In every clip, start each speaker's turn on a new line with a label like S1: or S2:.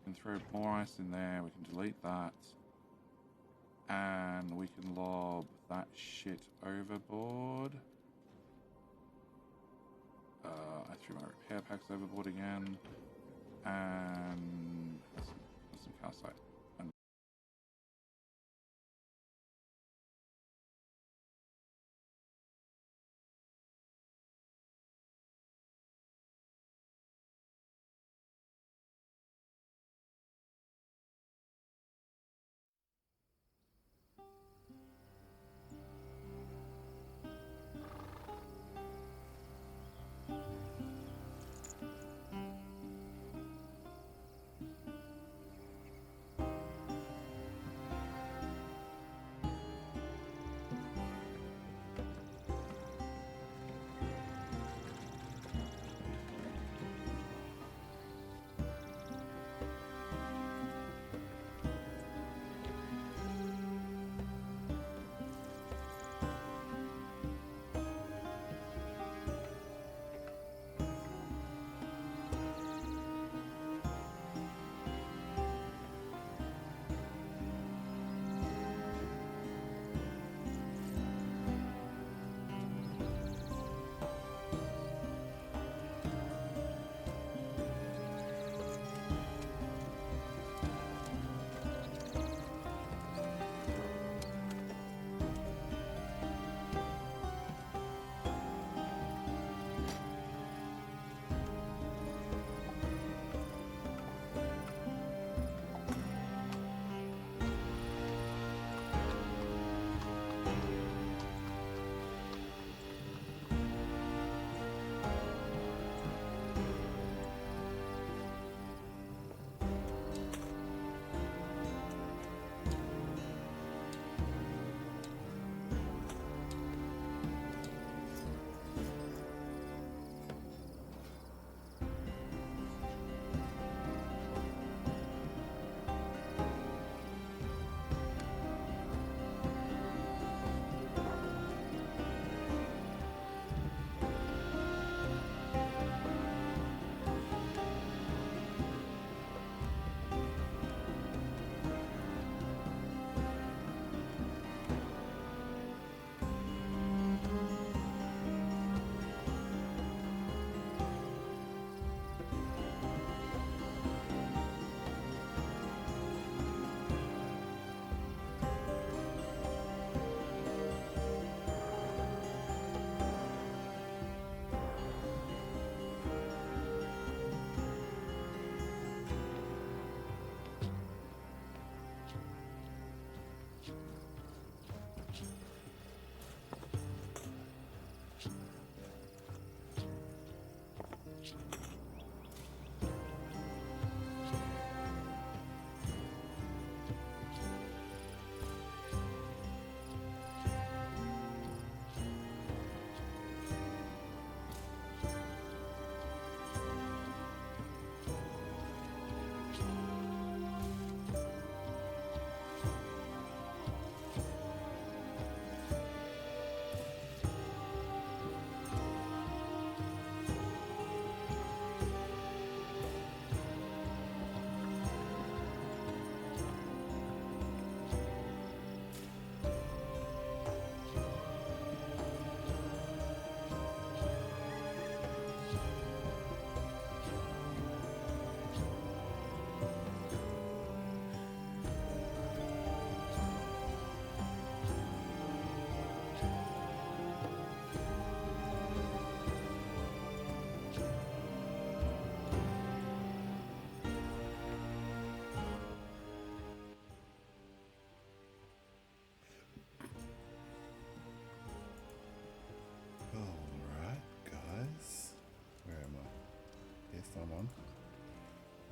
S1: can throw more ice in there. We can delete that. And we can lob that shit overboard. I threw my repair packs overboard again. And there's some calcite.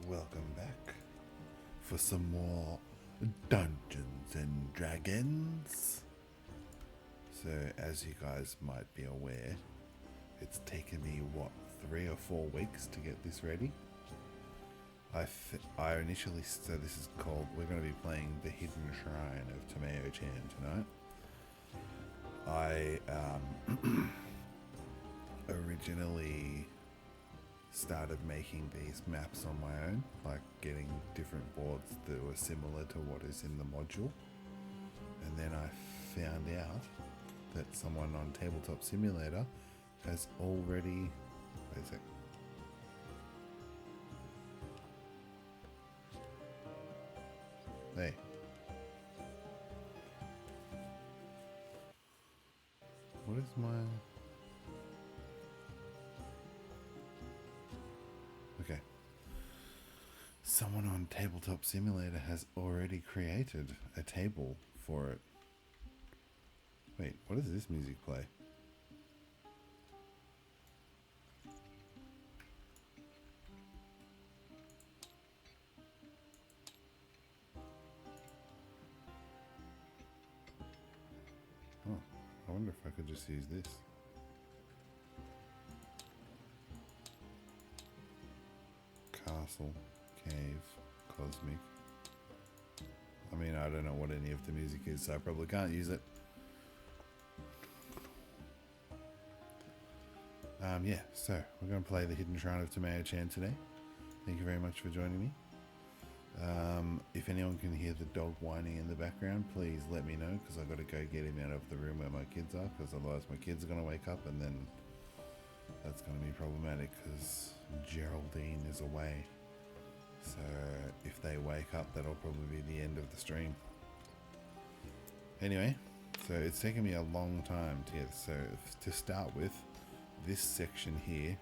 S2: Welcome back for some more Dungeons and Dragons. So, as you guys might be aware, it's taken me, 3 or 4 weeks to get this ready. I initially, so this is called, we're going to be playing The Hidden Shrine of Tamaochan tonight. I originally started making these maps on my own, like getting different boards that were similar to what is in the module. And then I found out that someone on Tabletop Simulator has already... Wait a sec. Hey. What is my... Okay. Someone on Tabletop Simulator has already created a table for it. Wait, what does this music play? Oh, I wonder if I could just use this. Castle, cave, cosmic. I mean, I don't know what any of the music is, so I probably can't use it. Yeah, so we're going to play the Hidden Shrine of Tamaochan today. Thank you very much for joining me. If anyone can hear the dog whining in the background, please let me know, because I've got to go get him out of the room where my kids are, because otherwise my kids are going to wake up, and then that's going to be problematic, because Geraldine is away. So if they wake up, that'll probably be the end of the stream. Anyway, so it's taken me a long time to get, so to start with, this section here,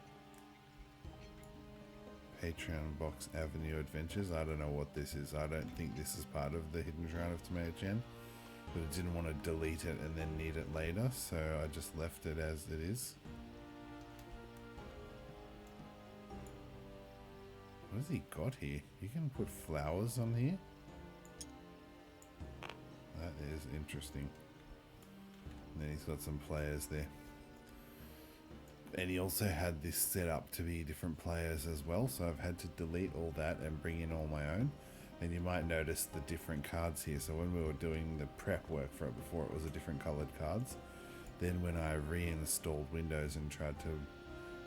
S2: Patreon Box Avenue Adventures, I don't know what this is. I don't think this is part of the Hidden Shrine of Tamaochan, but I didn't want to delete it and then need it later, so I just left it as it is. What has he got here? You can put flowers on here? That is interesting. And then he's got some players there. And he also had this set up to be different players as well, so I've had to delete all that and bring in all my own. And you might notice the different cards here. So when we were doing the prep work for it before, it was a different colored cards. Then when I reinstalled Windows and tried to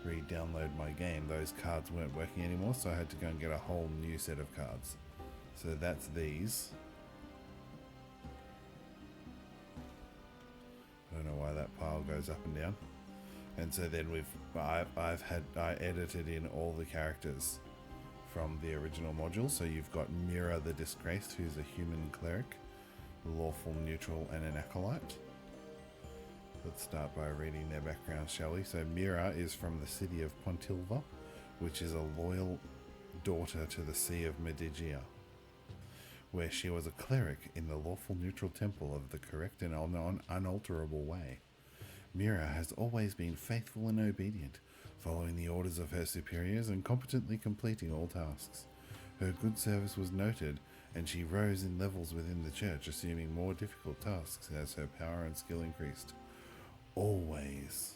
S2: re-download my game, those cards weren't working anymore, so I had to go and get a whole new set of cards. So that's these. I don't know why that pile goes up and down. And so then I edited in all the characters from the original module. So you've got Mira the Disgraced, who's a human cleric, lawful neutral, and an acolyte. Let's start by reading their background, shall we? So Mira is from the city of Pontilva, which is a loyal daughter to the Sea of Medigia, where she was a cleric in the lawful neutral temple of the correct and unalterable way. Mira has always been faithful and obedient, following the orders of her superiors and competently completing all tasks. Her good service was noted, and she rose in levels within the church, assuming more difficult tasks as her power and skill increased. Always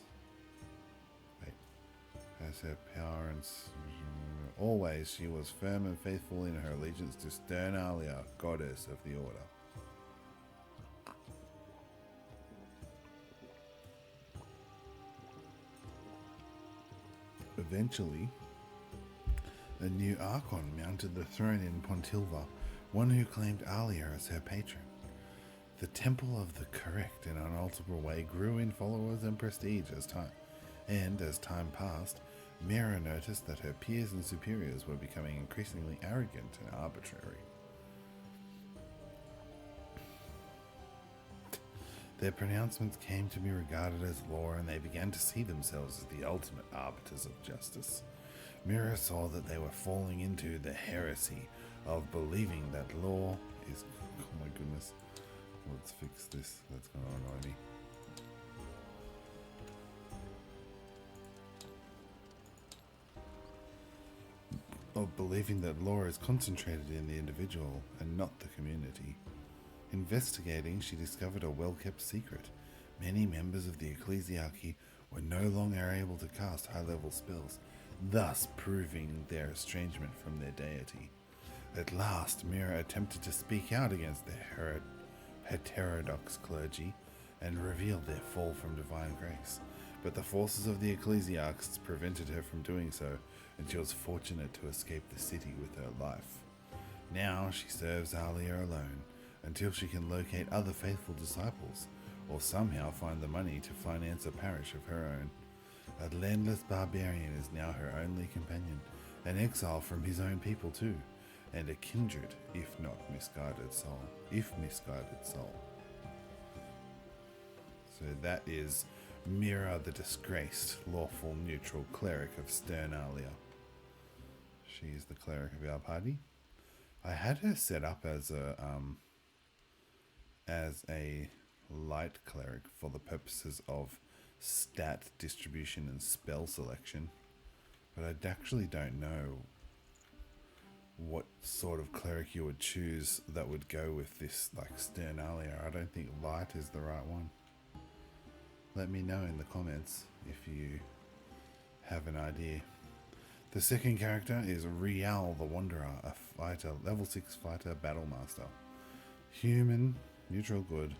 S2: she was firm and faithful in her allegiance to stern Alia, goddess of the order. Eventually, a new Archon mounted the throne in Pontilva, one who claimed Alia as her patron. The Temple of the Correct and Unalterable Way grew in followers and prestige as time passed, Mira noticed that her peers and superiors were becoming increasingly arrogant and arbitrary. Their pronouncements came to be regarded as law, and they began to see themselves as the ultimate arbiters of justice. Mira saw that they were falling into the heresy of believing that law is... Oh my goodness. Let's fix this. That's going to annoy me. Of believing that law is concentrated in the individual and not the community. Investigating, she discovered a well-kept secret. Many members of the ecclesiarchy were no longer able to cast high-level spells, thus proving their estrangement from their deity. At last, Mira attempted to speak out against the heterodox clergy and reveal their fall from divine grace, but the forces of the ecclesiarchs prevented her from doing so, and she was fortunate to escape the city with her life. Now she serves Alia alone until she can locate other faithful disciples or somehow find the money to finance a parish of her own. A landless barbarian is now her only companion, an exile from his own people too, and a kindred, if not misguided soul. So that is Mira, the disgraced, lawful neutral cleric of Sternalia. She is the cleric of our party. I had her set up as a light cleric for the purposes of stat distribution and spell selection, but I actually don't know what sort of cleric you would choose that would go with this, like Sternalia. I don't think light is the right one. Let me know in the comments if you have an idea. The second character is Rial the Wanderer, a fighter, level 6 fighter battle master. Human, neutral good.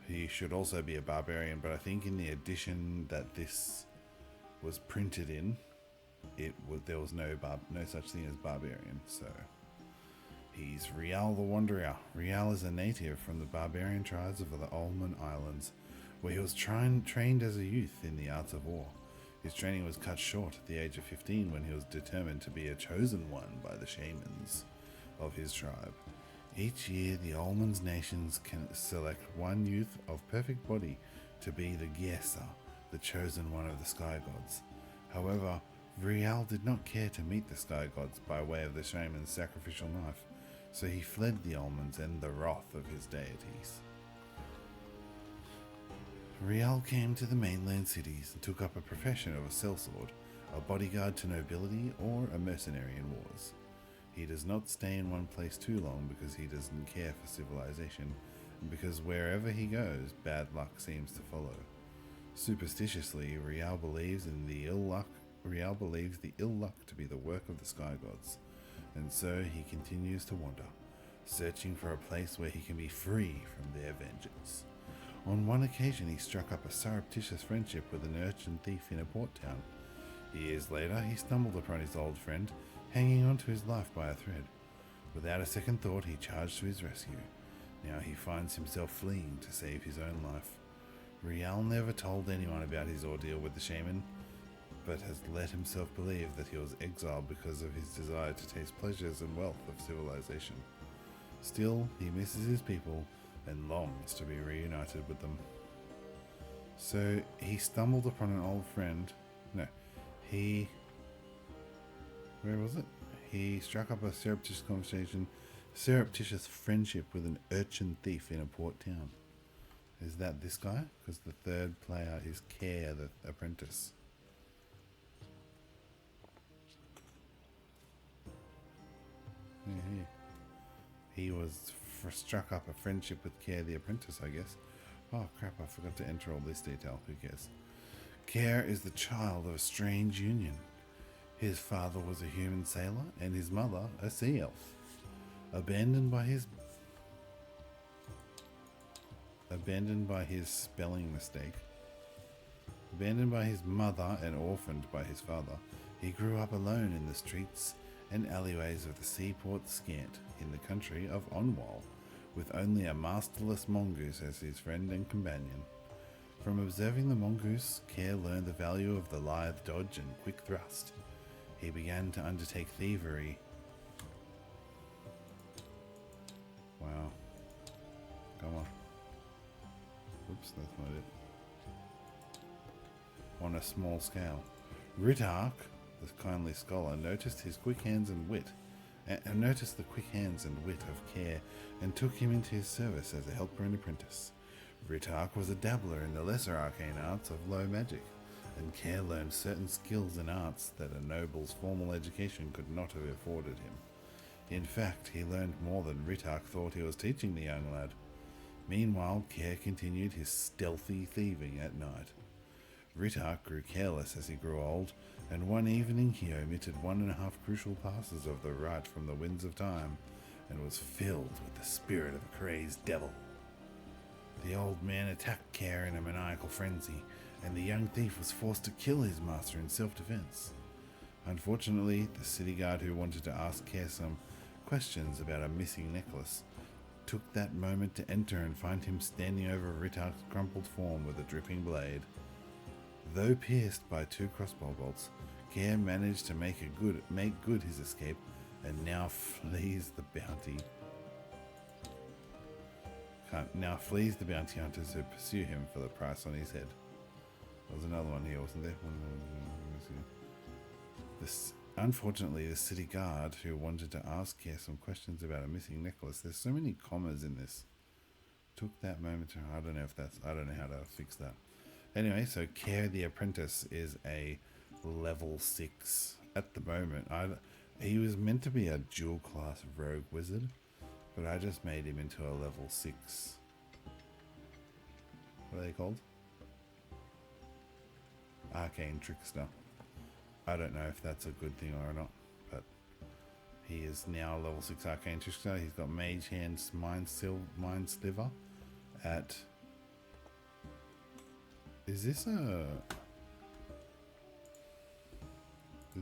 S2: He should also be a barbarian, but I think in the edition that this was printed in, there was no such thing as barbarian. So he's Rial the Wanderer. Rial is a native from the barbarian tribes of the Ulman Islands, where he was trained as a youth in the arts of war. His training was cut short at the age of 15 when he was determined to be a chosen one by the shamans of his tribe. Each year, the Ulman's nations can select one youth of perfect body to be the Gyesa, the chosen one of the sky gods. However, Vrial did not care to meet the sky gods by way of the shaman's sacrificial knife, so he fled the Ulmans and the wrath of his deities. Rial came to the mainland cities and took up a profession of a sellsword, a bodyguard to nobility, or a mercenary in wars. He does not stay in one place too long because he doesn't care for civilization, and because wherever he goes, bad luck seems to follow. Superstitiously, Rial believes the ill luck to be the work of the sky gods, and so he continues to wander, searching for a place where he can be free from their vengeance. On one occasion, he struck up a surreptitious friendship with an urchin thief in a port town. Years later, he stumbled upon his old friend, hanging on to his life by a thread. Without a second thought, he charged to his rescue. Now he finds himself fleeing to save his own life. Rial never told anyone about his ordeal with the shaman, but has let himself believe that he was exiled because of his desire to taste pleasures and wealth of civilization. Still, he misses his people and longs to be reunited with them. So he stumbled upon an old friend. He struck up a surreptitious friendship with an urchin thief in a port town. Is that this guy? Because the third player is Care, the apprentice. Yeah. He was struck up a friendship with Care, the apprentice, I guess. Oh crap, I forgot to enter all this detail. Who cares? Care is the child of a strange union. His father was a human sailor and his mother a sea elf. Abandoned by his spelling mistake. Abandoned by his mother and orphaned by his father, he grew up alone in the streets and alleyways of the seaport Scant in the country of Onwal, with only a masterless mongoose as his friend and companion. From observing the mongoose, Care learned the value of the lithe dodge and quick thrust. He began to undertake thievery. Wow. Come on. Oops, that's not it. On a small scale. Ritark, the kindly scholar, noticed the quick hands and wit of Care and took him into his service as a helper and apprentice. Ritark was a dabbler in the lesser arcane arts of low magic, and Care learned certain skills and arts that a noble's formal education could not have afforded him. In fact, he learned more than Ritark thought he was teaching the young lad. Meanwhile, Care continued his stealthy thieving at night. Ritark grew careless as he grew old, and one evening he omitted 1.5 crucial passes of the rite from the winds of time, and was filled with the spirit of a crazed devil. The old man attacked Care in a maniacal frenzy, and the young thief was forced to kill his master in self-defense. Unfortunately, the city guard who wanted to ask Care some questions about a missing necklace took that moment to enter and find him standing over Ritark's crumpled form with a dripping blade. Though pierced by 2 crossbow bolts, Care managed to make good his escape and now flees the bounty. Now flees the bounty hunters who pursue him for the price on his head. There was another one here, wasn't there? Unfortunately, the city guard who wanted to ask Care some questions about a missing necklace. There's so many commas in this. Took that moment to. I don't know how to fix that. Anyway, so Care the apprentice is a level 6 at the moment. He was meant to be a dual class rogue wizard, but I just made him into a level 6. What are they called? Arcane trickster. I don't know if that's a good thing or not, but he is now level 6 arcane trickster. He's got mage hands, mind sliver at. Is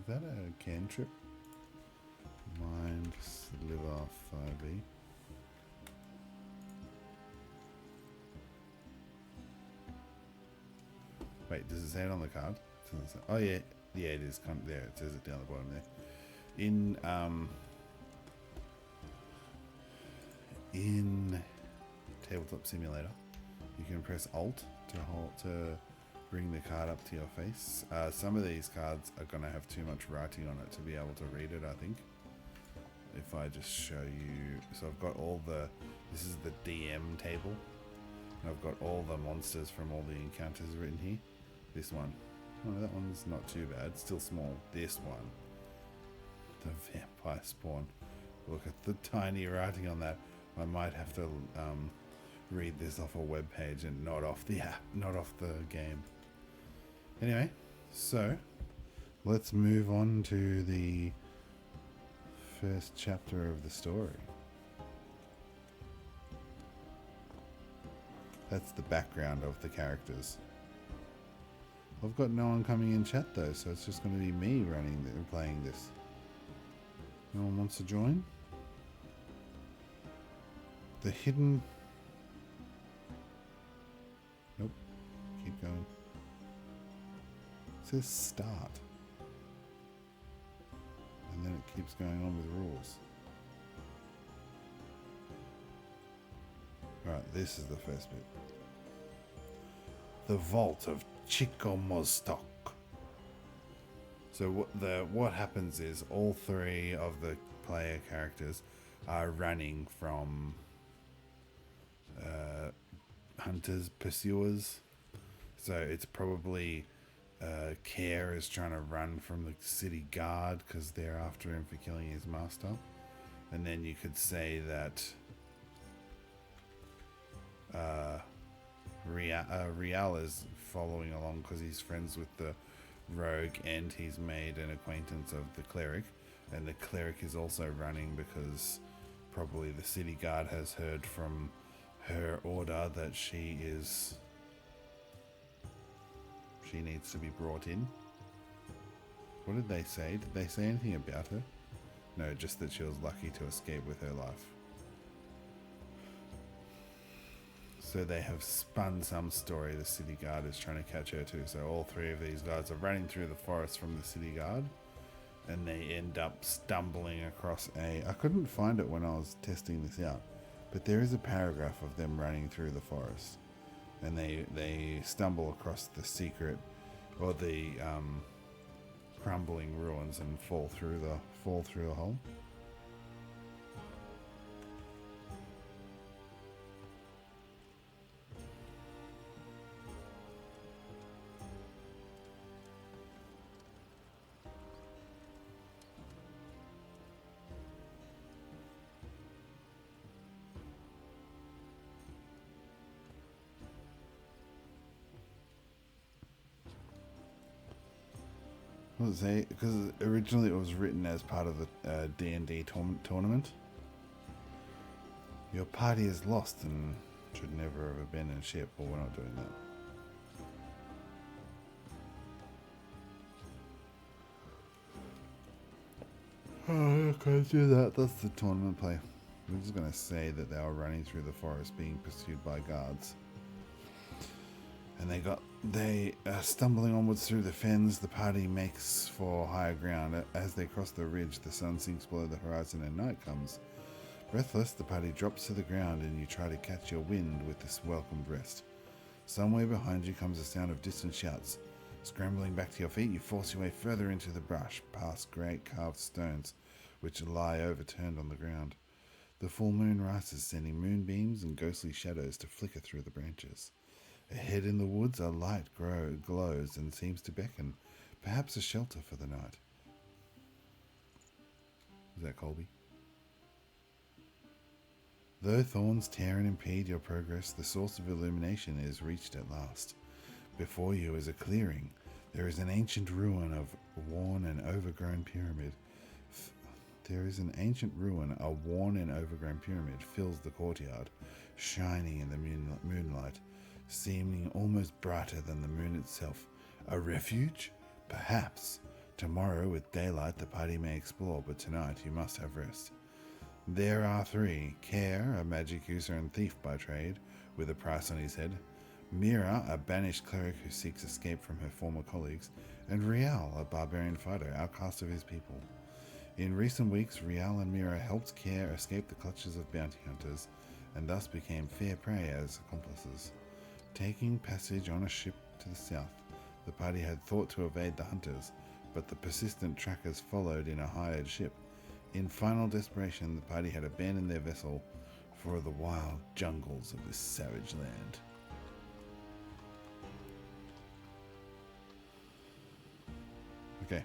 S2: that a cantrip? Mind sliver 5e. Wait, does it say it on the card? Oh yeah, it is. There, it says it down the bottom there. In Tabletop Simulator, you can press Alt to bring the card up to your face. Some of these cards are going to have too much writing on it to be able to read it, I think. If I just show you, so I've got this is the DM table. And I've got all the monsters from all the encounters written here. This one. Oh, that one's not too bad. Still small. This one. The vampire spawn. Look at the tiny writing on that. I might have to read this off a web page and not off the app, not off the game. Anyway, so let's move on to the first chapter of the story. That's the background of the characters. I've got no one coming in chat though, so it's just going to be me playing this. No one wants to join? The hidden... Nope. Keep going. It says start. And then it keeps going on with rules. Right, this is the first bit. The Vault of Chikomostok. So what happens is all 3 of the player characters are running from hunters, pursuers. So it's probably Care is trying to run from the city guard because they're after him for killing his master. And then you could say that Rial is following along because he's friends with the rogue and he's made an acquaintance of the cleric, and the cleric is also running because probably the city guard has heard from her order that she needs to be brought in. What did they say? Did they say anything about her? No, just that she was lucky to escape with her life. So they have spun some story. The city guard is trying to catch her too. So all 3 of these guys are running through the forest from the city guard, and they end up stumbling across I couldn't find it when I was testing this out, but there is a paragraph of them running through the forest, and they stumble across the secret, or the crumbling ruins, and fall through the hole. Because originally it was written as part of the D&D tournament. Your party is lost and should never have abandoned ship, but we're not doing that. Oh, I can't do that. That's the tournament play. We're just going to say that they were running through the forest being pursued by guards. And they stumbling onwards through the fens. The party makes for higher ground. As they cross the ridge, the sun sinks below the horizon and night comes. Breathless, the party drops to the ground and you try to catch your wind with this welcomed rest. Somewhere behind you comes the sound of distant shouts. Scrambling back to your feet, you force your way further into the brush, past great carved stones, which lie overturned on the ground. The full moon rises, sending moonbeams and ghostly shadows to flicker through the branches. Ahead in the woods, a light glows and seems to beckon, perhaps a shelter for the night. Is that Colby? Though thorns tear and impede your progress, the source of illumination is reached at last. Before you is a clearing. There is an ancient ruin of worn and overgrown pyramid. A worn and overgrown pyramid fills the courtyard, shining in the moonlight, seeming almost brighter than the moon itself. A refuge? Perhaps. Tomorrow, with daylight, the party may explore, but tonight you must have rest. There are three: Care, a magic user and thief by trade, with a price on his head; Mira, a banished cleric who seeks escape from her former colleagues; and Rial, a barbarian fighter, outcast of his people. In recent weeks, Rial and Mira helped Care escape the clutches of bounty hunters, and thus became fair prey as accomplices. Taking passage on a ship to the south, the party had thought to evade the hunters, but the persistent trackers followed in a hired ship. In final desperation, the party had abandoned their vessel for the wild jungles of this savage land. Okay,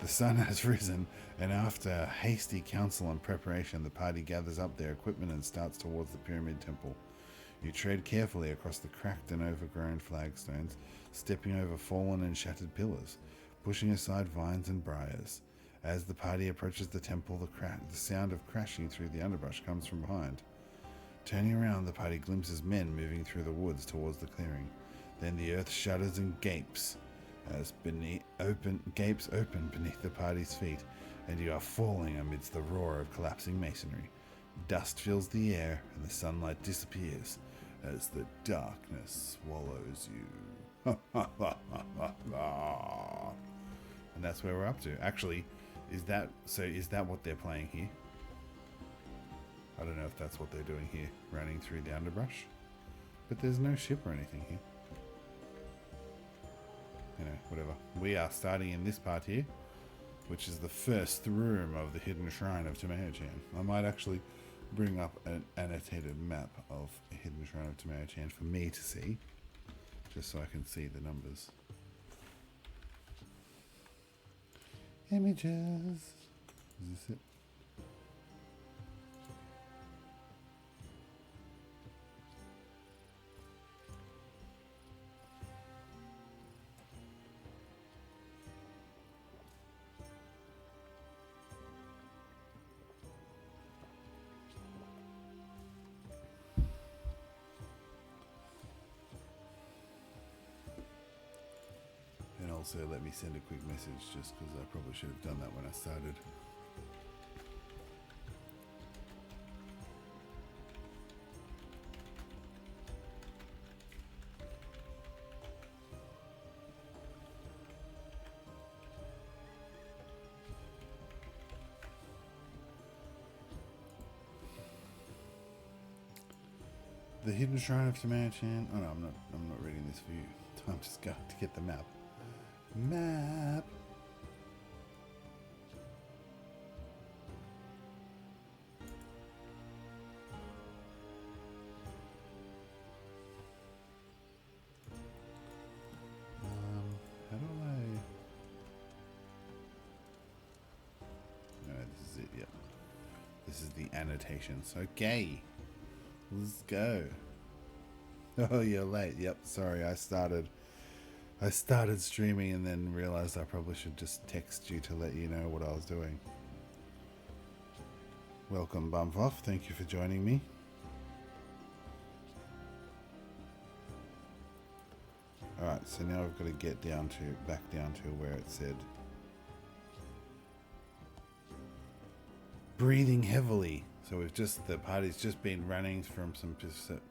S2: the sun has risen, and after hasty council and preparation, the party gathers up their equipment and starts towards the pyramid temple. You tread carefully across the cracked and overgrown flagstones, stepping over fallen and shattered pillars, pushing aside vines and briars. As the party approaches the temple, the sound of crashing through the underbrush comes from behind. Turning around, the party glimpses men moving through the woods towards the clearing. Then the earth shudders and gapes as gapes open beneath the party's feet, and you are falling amidst the roar of collapsing masonry. Dust fills the air, and the sunlight disappears as the darkness swallows you. And that's where we're up to. Actually, is that what they're playing here? I don't know if that's what they're doing here, running through the underbrush. But there's no ship or anything here. You know, whatever. We are starting in this part here, which is the first room of the hidden shrine of Tamaochan. I might actually bring up an annotated map of a hidden shrine of Tamaochan for me to see, just so I can see the numbers. Images. Is this it? And also let me send a quick message, just because I probably should have done that when I started. The hidden shrine of Tamaochan. Oh no, I'm not reading this for you. I'm just going to get the map. Map. How do I? No, this is it. Yep. This is the annotations. Okay. Let's go. Oh, you're late. Yep, sorry. I started streaming and then realized I probably should just text you to let you know what I was doing. Welcome, Bumfoff. Thank you for joining me. Alright, so now I've got to get back down to where it said breathing heavily. So the party's just been running from some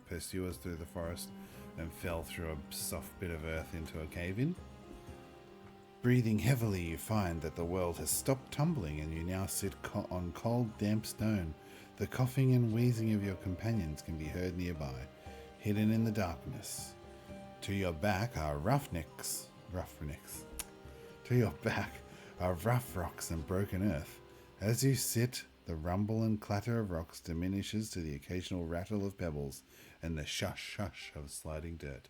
S2: pursuers through the forest and fell through a soft bit of earth into a cave-in. Breathing heavily, you find that the world has stopped tumbling and you now sit on cold, damp stone. The coughing and wheezing of your companions can be heard nearby, hidden in the darkness. To your back are roughnecks. To your back are rough rocks and broken earth. As you sit, the rumble and clatter of rocks diminishes to the occasional rattle of pebbles and the shush of sliding dirt.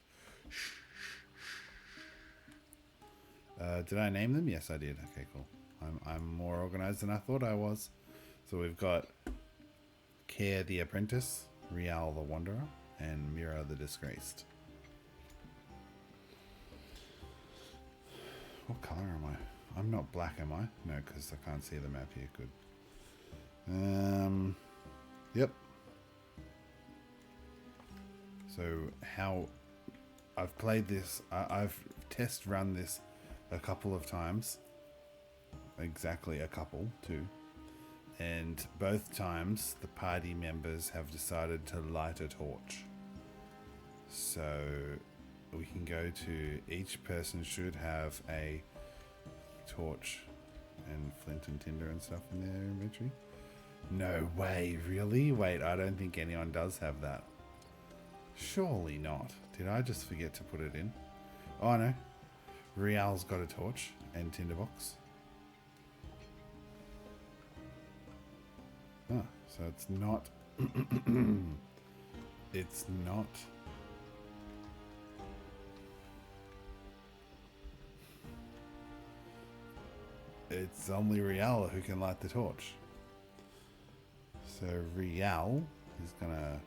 S2: Did I name them? Yes, I did. Okay, cool. I'm more organized than I thought I was. So we've got Care the Apprentice, Rial the Wanderer, and Mira the Disgraced. What color am I? I'm not black, am I? No, because I can't see the map here. Good. Yep. So how I've played this, I've test run this a couple of times. Exactly a couple, too. And both times the party members have decided to light a torch. So we can go to, each person should have a torch and flint and tinder and stuff in their inventory. No way, really? Wait, I don't think anyone does have that. Surely not. Did I just forget to put it in? Oh no. Rial's got a torch and tinderbox. Ah, so it's not... it's not... It's only Rial who can light the torch. So Rial is gonna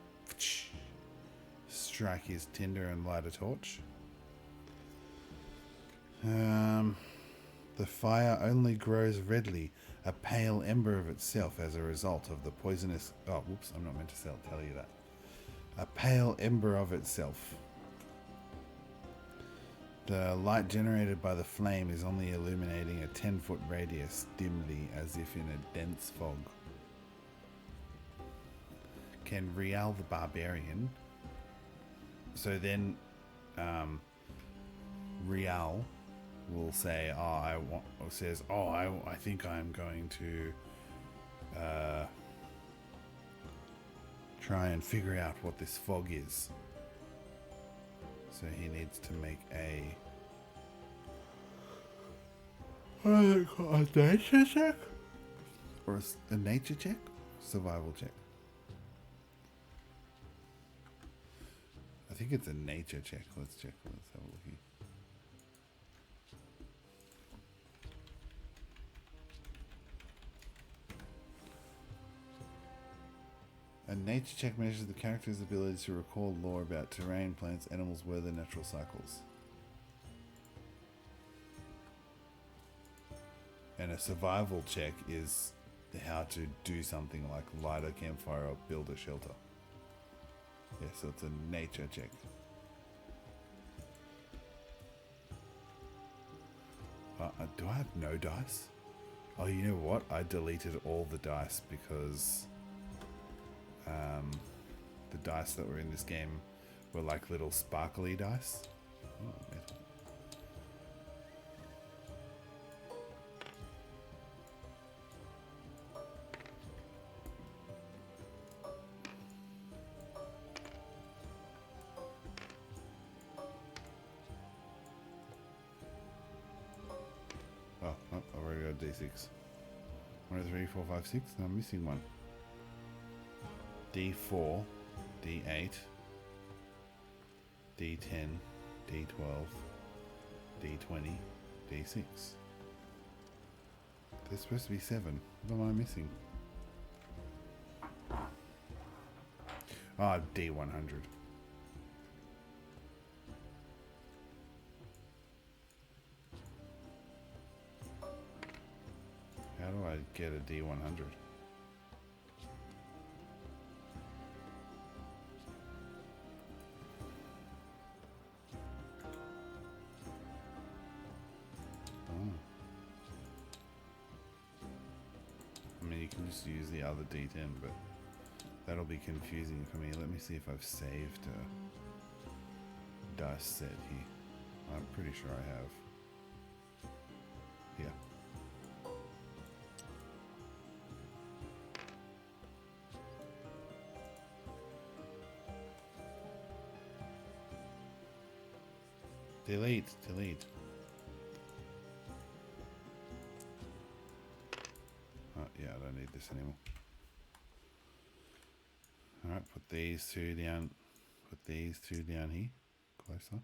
S2: strike his tinder and light a torch. The fire only grows redly, a pale ember of itself as a result of the poisonous... Oh, whoops, I'm not meant to tell you that. A pale ember of itself. The light generated by the flame is only illuminating a 10-foot radius dimly, as if in a dense fog. Can Rial the Barbarian... So then, Rial will say, I think I'm going to try and figure out what this fog is. So he needs to make a nature check? Or a nature check? Survival check. I think it's a nature check. Let's check. Let's have a look here. A nature check measures the character's ability to recall lore about terrain, plants, animals, weather, natural cycles. And a survival check is how to do something like light a campfire or build a shelter. Yeah, so it's a nature check. Do I have no dice? Oh, you know what? I deleted all the dice because the dice that were in this game were like little sparkly dice. Oh, metal. Oh, I've already got a D6. 1, 2, 3, 4, 5, 6. No, I'm missing one. D4, D8, D10, D12, D20, D6. There's supposed to be 7. What am I missing? Ah, D100. How do I get a D100? just use the other D10, but that'll be confusing for me. Let me see if I've saved a dice set here. I'm pretty sure I have. Here. Delete. Oh, yeah, I don't need this anymore. Alright, put these two down. Put these two down here. Closer.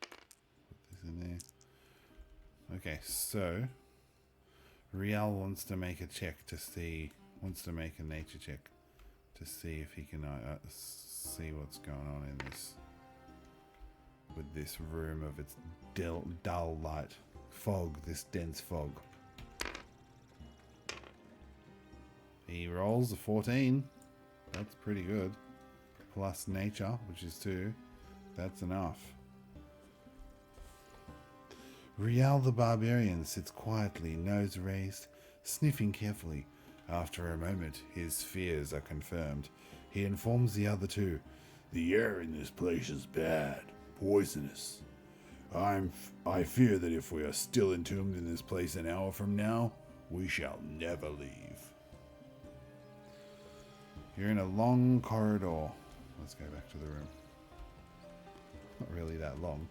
S2: Put this in there. Okay, so Rial wants to make a check to see, wants to make a nature check to see if he can see what's going on in this, with this room of its dull light. Fog, this dense fog. He rolls a 14. That's pretty good. Plus nature, which is 2. That's enough. Rial the Barbarian sits quietly, nose raised, sniffing carefully. After a moment, his fears are confirmed. He informs the other two.
S3: The air in this place is bad, poisonous. I fear that if we are still entombed in this place an hour from now, we shall never leave.
S2: You're in a long corridor. Let's go back to the room. Not really that long.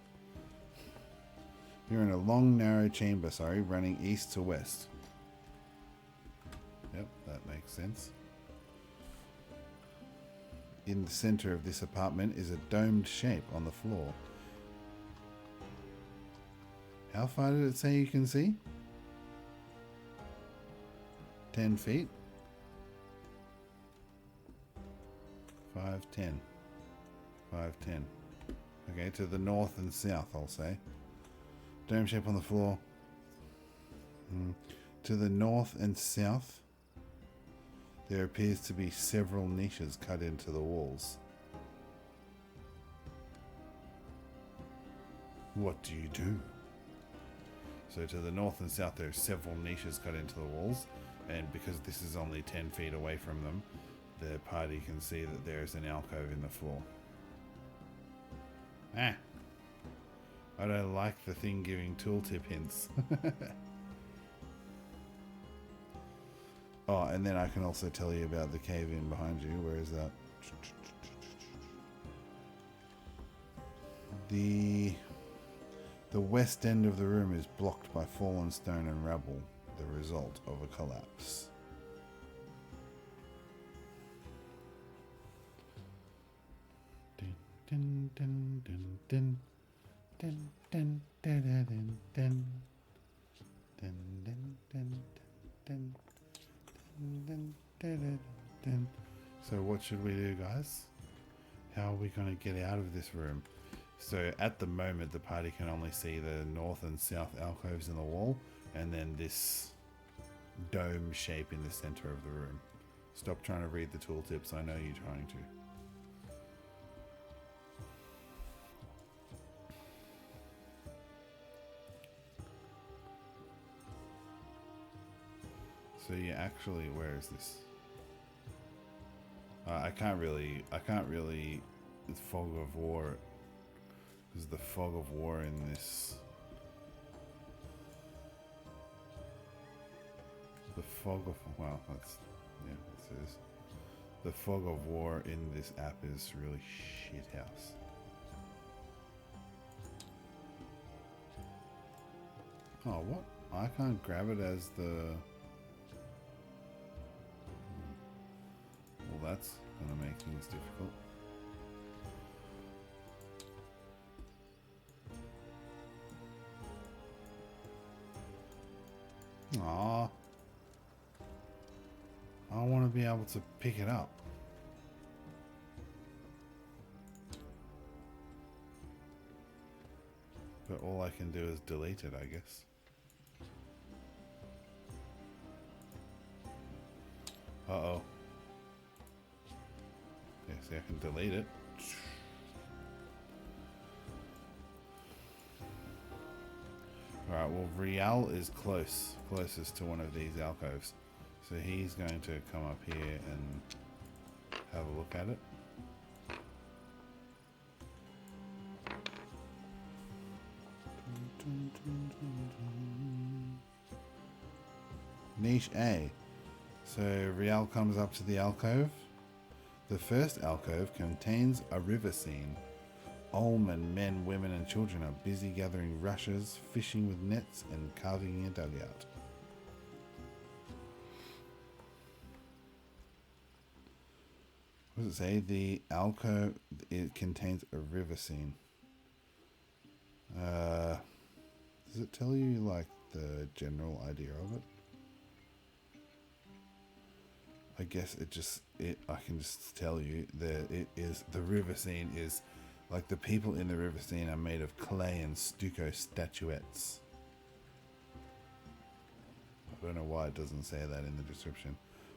S2: You're in a long, narrow chamber, running east to west. Yep, that makes sense. In the center of this apartment is a domed shape on the floor. How far did it say you can see? 10 feet? 5, 10. 5, 10. Okay, to the north and south, I'll say. Dome shape on the floor. To the north and south, there appears to be several niches cut into the walls.
S3: What do you do?
S2: So to the north and south, there are several niches cut into the walls, and because this is only 10 feet away from them, the party can see that there is an alcove in the floor. I don't like the thing giving tooltip hints. Oh, and then I can also tell you about the cave-in behind you. Where is that? The west end of the room is blocked by fallen stone and rubble, the result of a collapse. Dun, dun, dun, dun, dun, dun, dun, dun, dun, dun, dun, dun, dun, dun, dun, dun. So what should we do, guys? How are we going to get out of this room? So at the moment, the party can only see the north and south alcoves in the wall, and then this dome shape in the center of the room. Stop trying to read the tooltips. I know you're trying to. So you actually, where is this? I can't really, it's fog of war. There's the fog of war in this. The fog of, well, that's, yeah, it says. The fog of war in this app is really shit house. Oh, what? I can't grab it as the... Well, that's going to make things difficult. Aww. I want to be able to pick it up. But all I can do is delete it, I guess. Uh-oh. Yeah, see, I can delete it. Alright, well, Rial is closest to one of these alcoves. So he's going to come up here and have a look at it. Niche A. So Rial comes up to the alcove. The first alcove contains a river scene. Oldmen, men, women and children are busy gathering rushes, fishing with nets and carving a dugout. What does it say? The alcove, it contains a river scene. Does it tell you like the general idea of it? I guess I can just tell you that it is, the river scene is like the people in the river scene are made of clay and stucco statuettes. I don't know why it doesn't say that in the description.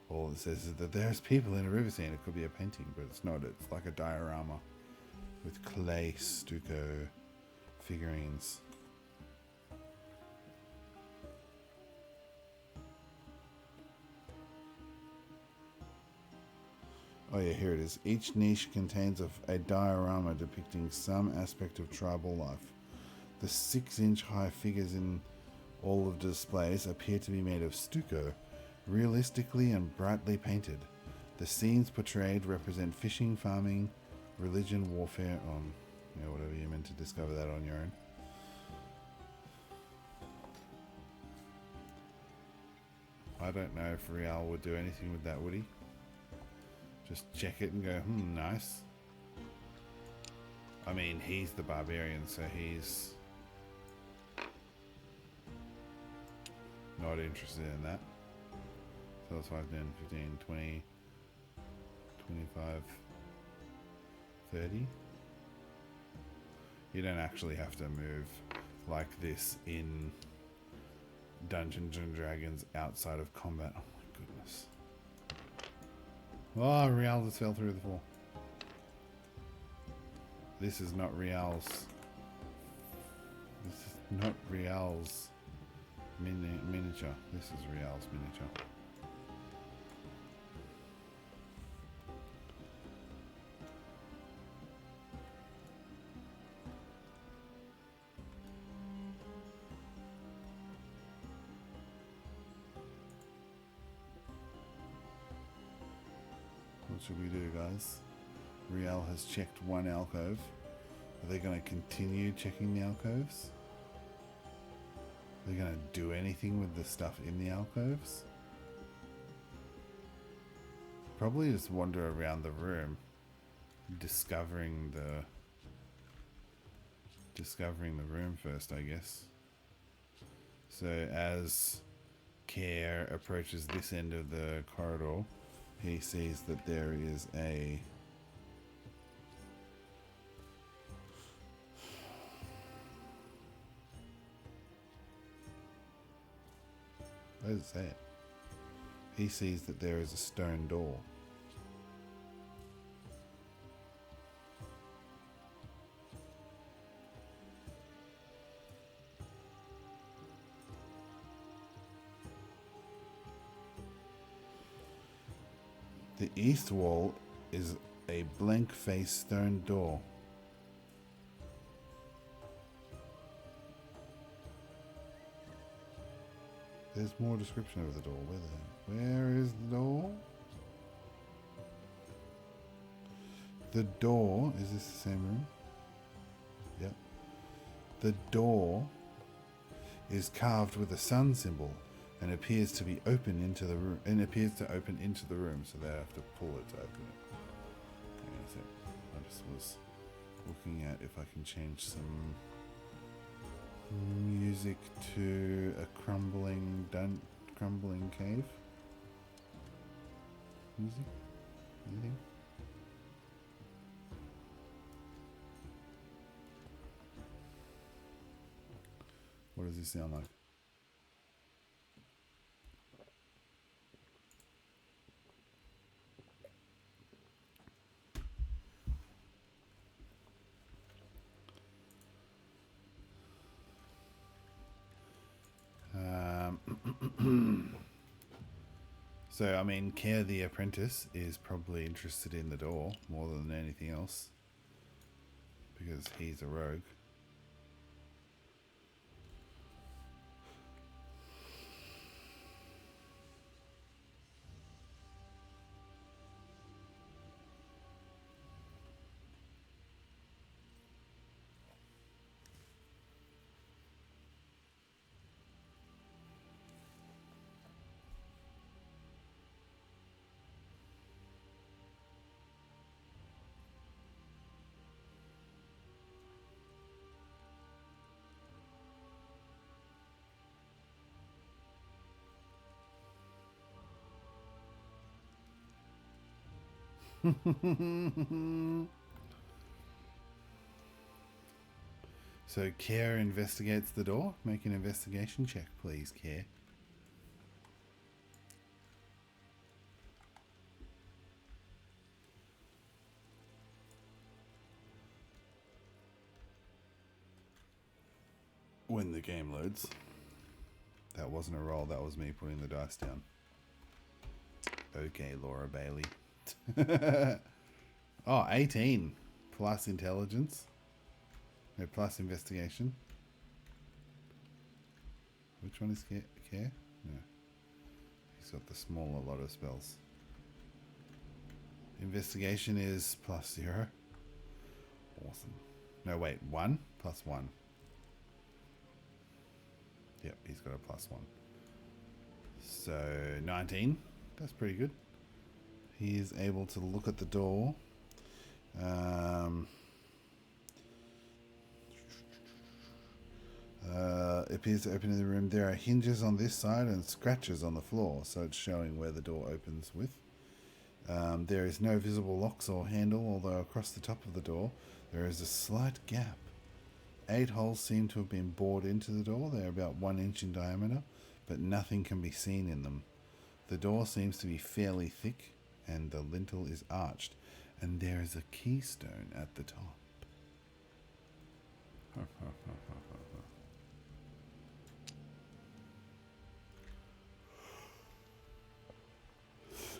S2: All it says is that there's people in a river scene. It could be a painting, but it's not. It's like a diorama with clay stucco figurines. Oh yeah, here it is. Each niche contains a diorama depicting some aspect of tribal life. The 6-inch high figures in all of the displays appear to be made of stucco, realistically and brightly painted. The scenes portrayed represent fishing, farming, religion, warfare, whatever you're meant to discover that on your own. I don't know if Rial would do anything with that, would he? Just check it and go, nice. I mean, he's the barbarian, so he's not interested in that. So that's 5, 10, 15, 20, 25, 30. You don't actually have to move like this in Dungeons and Dragons outside of combat. Oh my goodness. Oh, Rial just fell through the floor. This is not Rial's. This is not Rial's miniature. This is Rial's miniature. What should we do, guys? Rial has checked one alcove. Are they going to continue checking the alcoves? Are they going to do anything with the stuff in the alcoves? Probably just wander around the room, discovering the room first, I guess. So as Care approaches this end of the corridor, he sees that there is a what does it say? He sees that there is a stone door. The east wall is a blank-faced stone door. There's more description of the door. Where is the door? The door, is this the same room? Yep. The door is carved with a sun symbol and appears to be open into the room. So they have to pull it to open it. Hang on a sec. I just was looking at if I can change some music to a crumbling cave. Music? Anything? What does this sound like? So, I mean, Care the apprentice is probably interested in the door more than anything else. Because he's a rogue. So Care investigates the door. Make an investigation check, please, Care. When the game loads. That wasn't a roll, that was me putting the dice down. Okay, Laura Bailey. Oh, 18 plus intelligence. No, plus investigation. Which one is Care? No. He's got the smaller lot of spells. Investigation is +0. Awesome. No, wait, 1 plus 1. Yep, he's got a +1. So 19. That's pretty good. He is able to look at the door. It appears to open in the room. There are hinges on this side and scratches on the floor, so it's showing where the door opens with. There is no visible locks or handle, although across the top of the door there is a slight gap. 8 holes seem to have been bored into the door. They are about 1 inch in diameter, but nothing can be seen in them. The door seems to be fairly thick, and the lintel is arched, and there is a keystone at the top.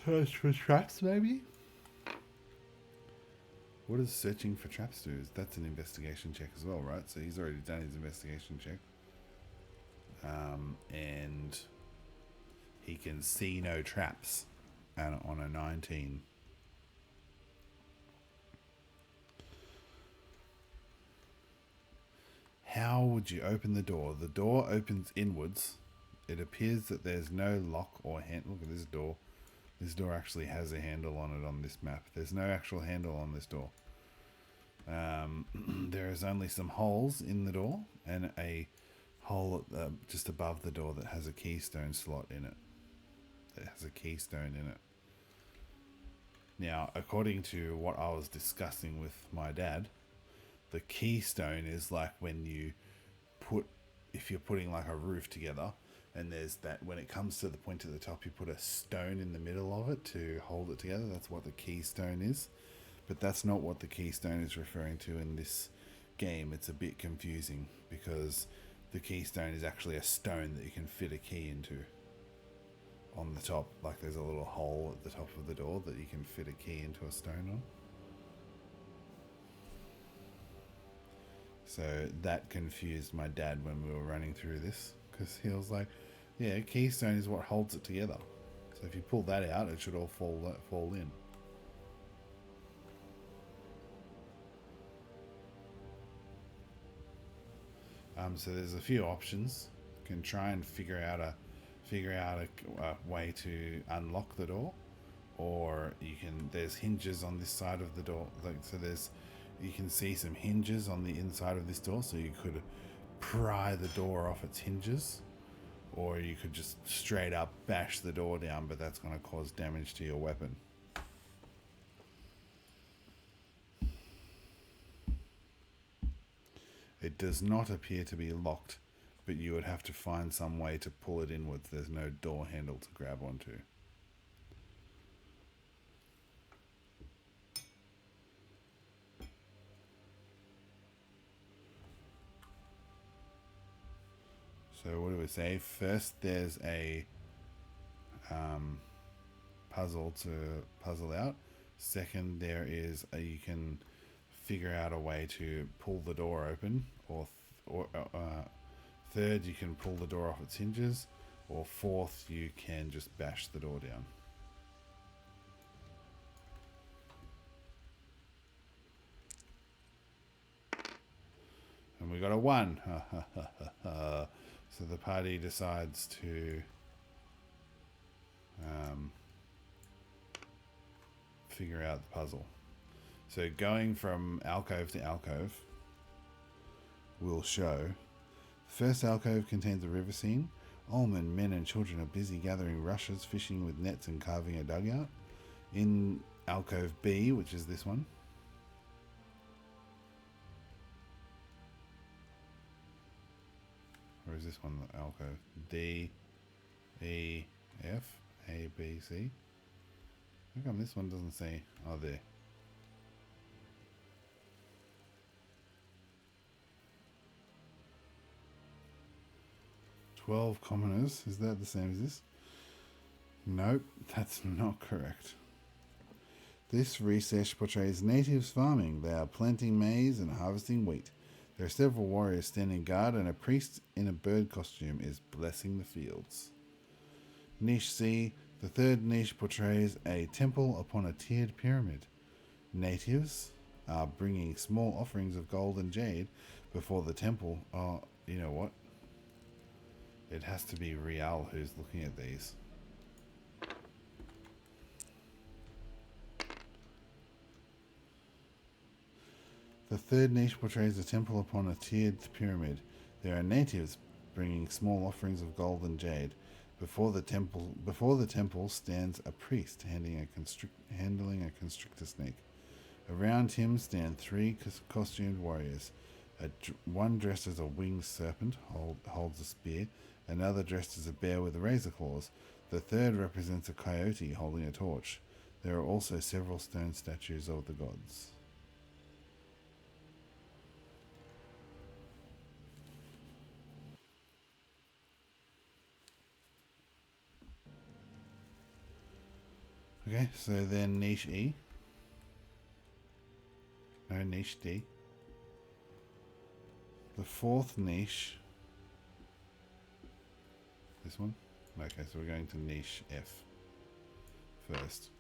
S2: Search for traps, maybe? What does searching for traps do? That's an investigation check as well, right? So he's already done his investigation check. And he can see no traps on a 19. How would you open the door? The door opens inwards. It appears that there's no lock or handle. Look at this door. This door actually has a handle on it on this map. There's no actual handle on this door. There is only some holes in the door and a hole just above the door that has a keystone slot in it. It has a keystone in it. Now, according to what I was discussing with my dad, the keystone is like when you if you're putting like a roof together, and there's that, when it comes to the point at the top, you put a stone in the middle of it to hold it together. That's what the keystone is. But that's not what the keystone is referring to in this game. It's a bit confusing because the keystone is actually a stone that you can fit a key into on the top. Like there's a little hole at the top of the door that you can fit a key into a stone on. So that confused my dad when we were running through this, because he was like, yeah, keystone is what holds it together. So if you pull that out, it should all fall in. So there's a few options. You can try and figure out a way to unlock the door, or there's hinges on this side of the door. You can see some hinges on the inside of this door, so you could pry the door off its hinges, or you could just straight up bash the door down, but that's going to cause damage to your weapon. It does not appear to be locked, but you would have to find some way to pull it inwards. There's no door handle to grab onto. So what do we say? First, there's a puzzle to puzzle out. Second, there is you can figure out a way to pull the door open, or third, you can pull the door off its hinges, or fourth, you can just bash the door down. And we got a 1. So the party decides to figure out the puzzle. So going from alcove to alcove will show. The first alcove contains a river scene. Almond, men and children are busy gathering rushes, fishing with nets and carving a dugout. In alcove B, which is this one, or is this one the alcove? D, E, F, A, B, C. How come this one doesn't say? Oh, there. "12 commoners." Is that the same as this? Nope, that's not correct. This recess portrays natives farming. They are planting maize and harvesting wheat. There are several warriors standing guard, and a priest in a bird costume is blessing the fields. Niche C. The third niche portrays a temple upon a tiered pyramid. Natives are bringing small offerings of gold and jade before the temple. Oh, you know what? It has to be Rial who's looking at these. The third niche portrays a temple upon a tiered pyramid. There are natives bringing small offerings of gold and jade. Before the temple stands a priest handling a constrictor snake. Around him stand 3 costumed warriors. One dressed as a winged serpent holds a spear. Another dressed as a bear with razor claws. The third represents a coyote holding a torch. There are also several stone statues of the gods. Okay, so then niche E. No, niche D. The fourth niche. This one? Okay, so we're going to niche F first.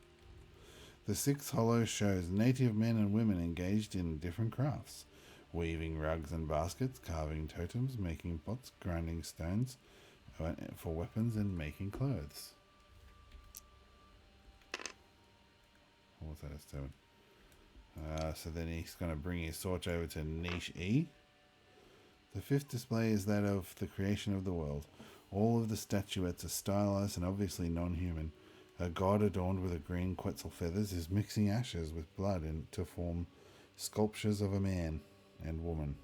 S2: The sixth hollow shows native men and women engaged in different crafts. Weaving rugs and baskets, carving totems, making pots, grinding stones for weapons, and making clothes. What was that, a 7? So then he's going to bring his torch over to niche E. The fifth display is that of the creation of the world. All of the statuettes are stylized and obviously non-human. A god adorned with a green quetzal feathers is mixing ashes with blood to form sculptures of a man and woman.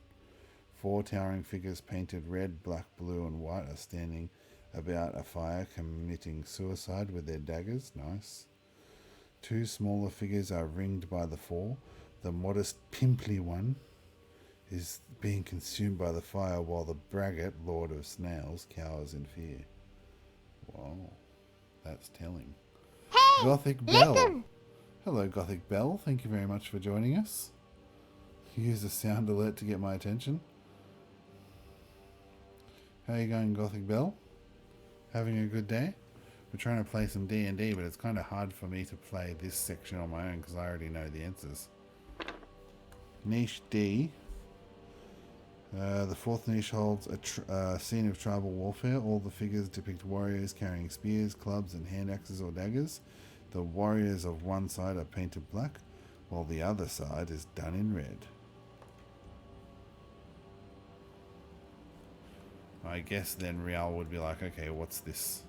S2: 4 towering figures painted red, black, blue, and white are standing about a fire committing suicide with their daggers. Nice. 2 smaller figures are ringed by the 4. The modest, pimply one is being consumed by the fire, while the braggart, Lord of Snails, cowers in fear. Wow, that's telling.
S4: Hey,
S2: Gothic Bell.
S4: listen.
S2: Hello, Gothic Bell. Thank you very much for joining us. Use a sound alert to get my attention. How are you going, Gothic Bell? Having a good day? We're trying to play some D&D, but it's kind of hard for me to play this section on my own because I already know the answers. Niche D. The fourth niche holds a scene of tribal warfare. All the figures depict warriors carrying spears, clubs, and hand axes or daggers. The warriors of one side are painted black, while the other side is done in red. I guess then Rial would be like, okay, what's this?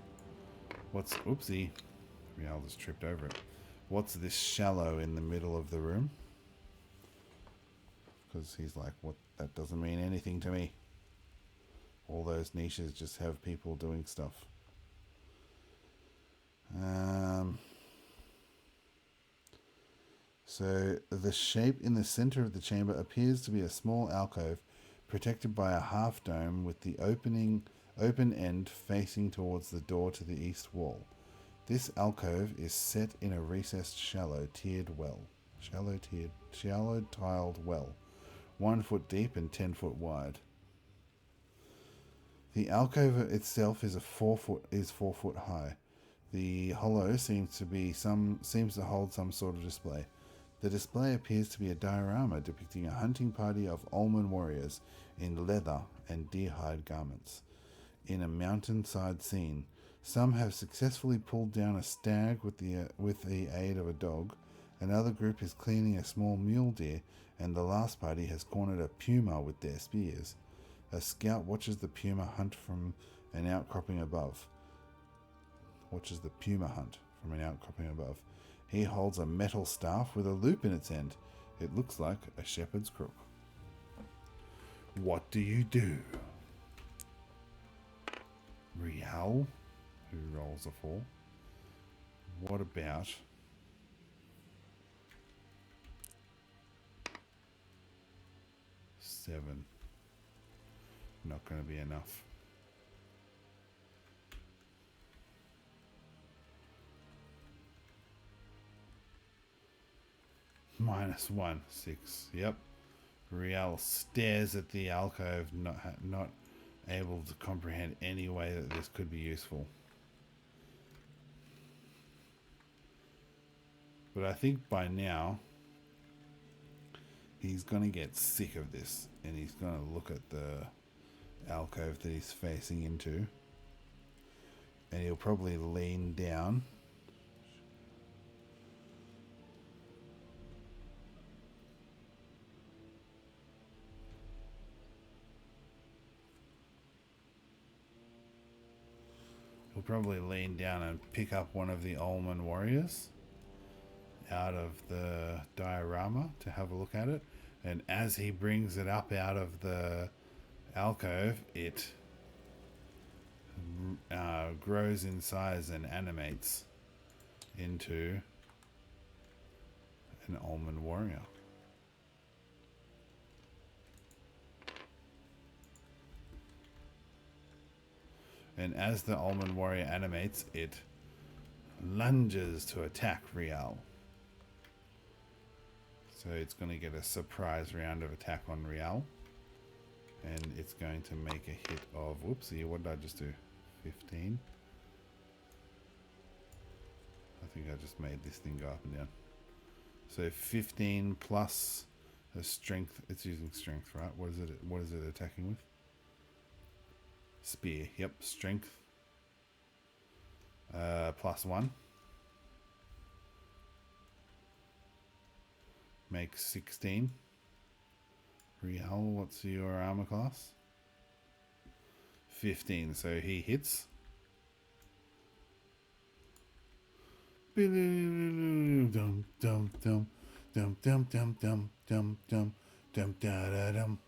S2: Oopsie. Rial just tripped over it. What's this shallow in the middle of the room? Because he's like, what? That doesn't mean anything to me. All those niches just have people doing stuff. So the shape in the center of the chamber appears to be a small alcove protected by a half dome with the open end facing towards the door to the east wall. This alcove is set in a recessed shallow tiled well, 1 foot deep and 10 foot wide. The alcove itself is 4 foot high. The hollow seems to hold some sort of display. The display appears to be a diorama depicting a hunting party of Ulman warriors in leather and deer-hide garments in a mountainside scene. Some have successfully pulled down a stag with the aid of a dog. Another group is cleaning a small mule deer, and the last party has cornered a puma with their spears. A scout watches the puma hunt from an outcropping above. He holds a metal staff with a loop in its end. It looks like a shepherd's crook. What do you do? Rial, who rolls a 4. What about seven? Not going to be enough. -1, 6. Yep. Rial stares at the alcove, not able to comprehend any way that this could be useful. But I think by now he's going to get sick of this, and he's going to look at the alcove that he's facing into, and he'll probably lean down. He'll probably lean down and pick up one of the Ulman warriors out of the diorama to have a look at it. And as he brings it up out of the alcove, it grows in size and animates into an Ulman warrior. And as the Ulman warrior animates, it lunges to attack Rial. So it's going to get a surprise round of attack on Rial. And it's going to make a hit of... Whoopsie, what did I just do? 15? I think I just made this thing go up and down. So 15 plus a strength. It's using strength, right? What is it attacking with? Spear. Yep, strength. +1. Make 16. Rial, what's your armor class? 15, so he hits. Dum dum dum dum dum dum dum dum dum dum da dum.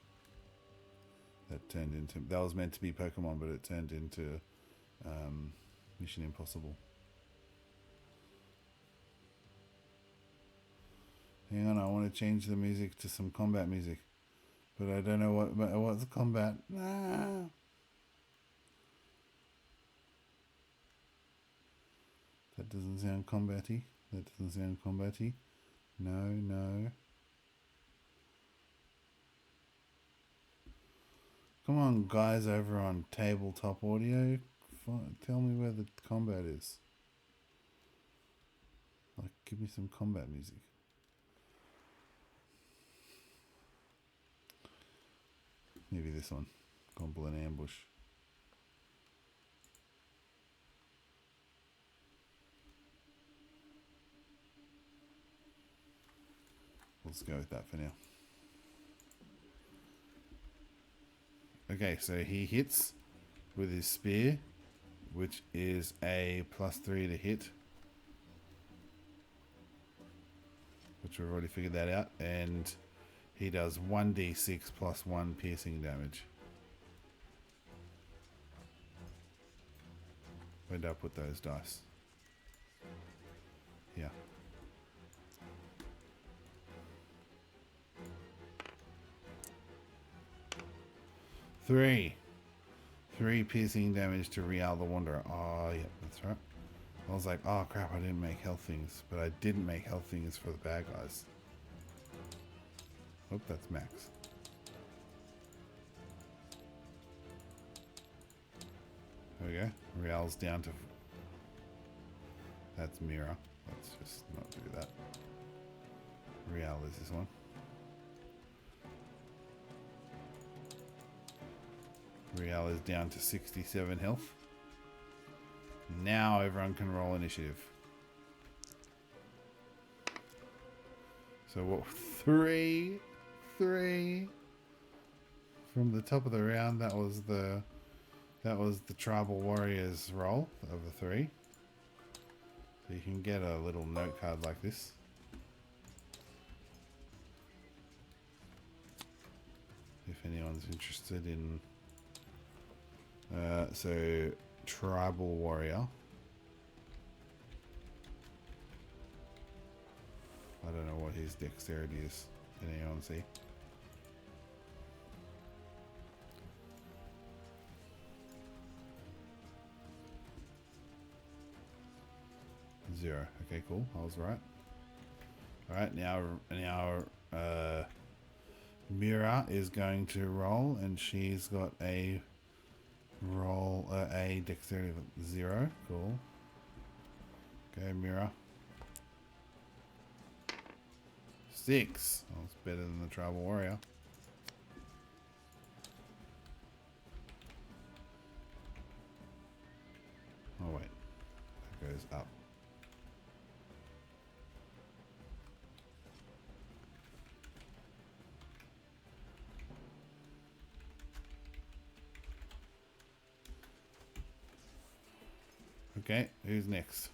S2: That was meant to be Pokemon, but it turned into Mission Impossible. Hang on, I want to change the music to some combat music, but I don't know what's combat. Ah. That doesn't sound combat-y. No. Come on, guys over on Tabletop Audio. Tell me where the combat is. Like, give me some combat music. Maybe this one. Goblin Ambush. Let's go with that for now. Okay, so he hits with his spear, which is a +3 to hit. Which we've already figured that out. And he does 1d6 plus 1 piercing damage. Where did I put those dice? Yeah. Three piercing damage to Rial the Wanderer. Oh, yeah, that's right. I was like, oh crap, I didn't make health things. But I didn't make health things for the bad guys. Oh, that's max. There we go. Real's down to... That's Mira. Let's just not do that. Real is this one. Real is down to 67 health. Now everyone can roll initiative. So what? Three from the top of the round. That was the tribal warriors roll of the 3. So you can get a little note card like this. If anyone's interested in so tribal warrior. I don't know what his dexterity is. Can anyone see? Zero. Okay, cool. I was right. Alright, now Mira is going to roll, and she's got a a dexterity of 0. Cool. Okay, Mira. 6. Oh, it's better than the tribal warrior. Oh wait, that goes up. Okay, who's next?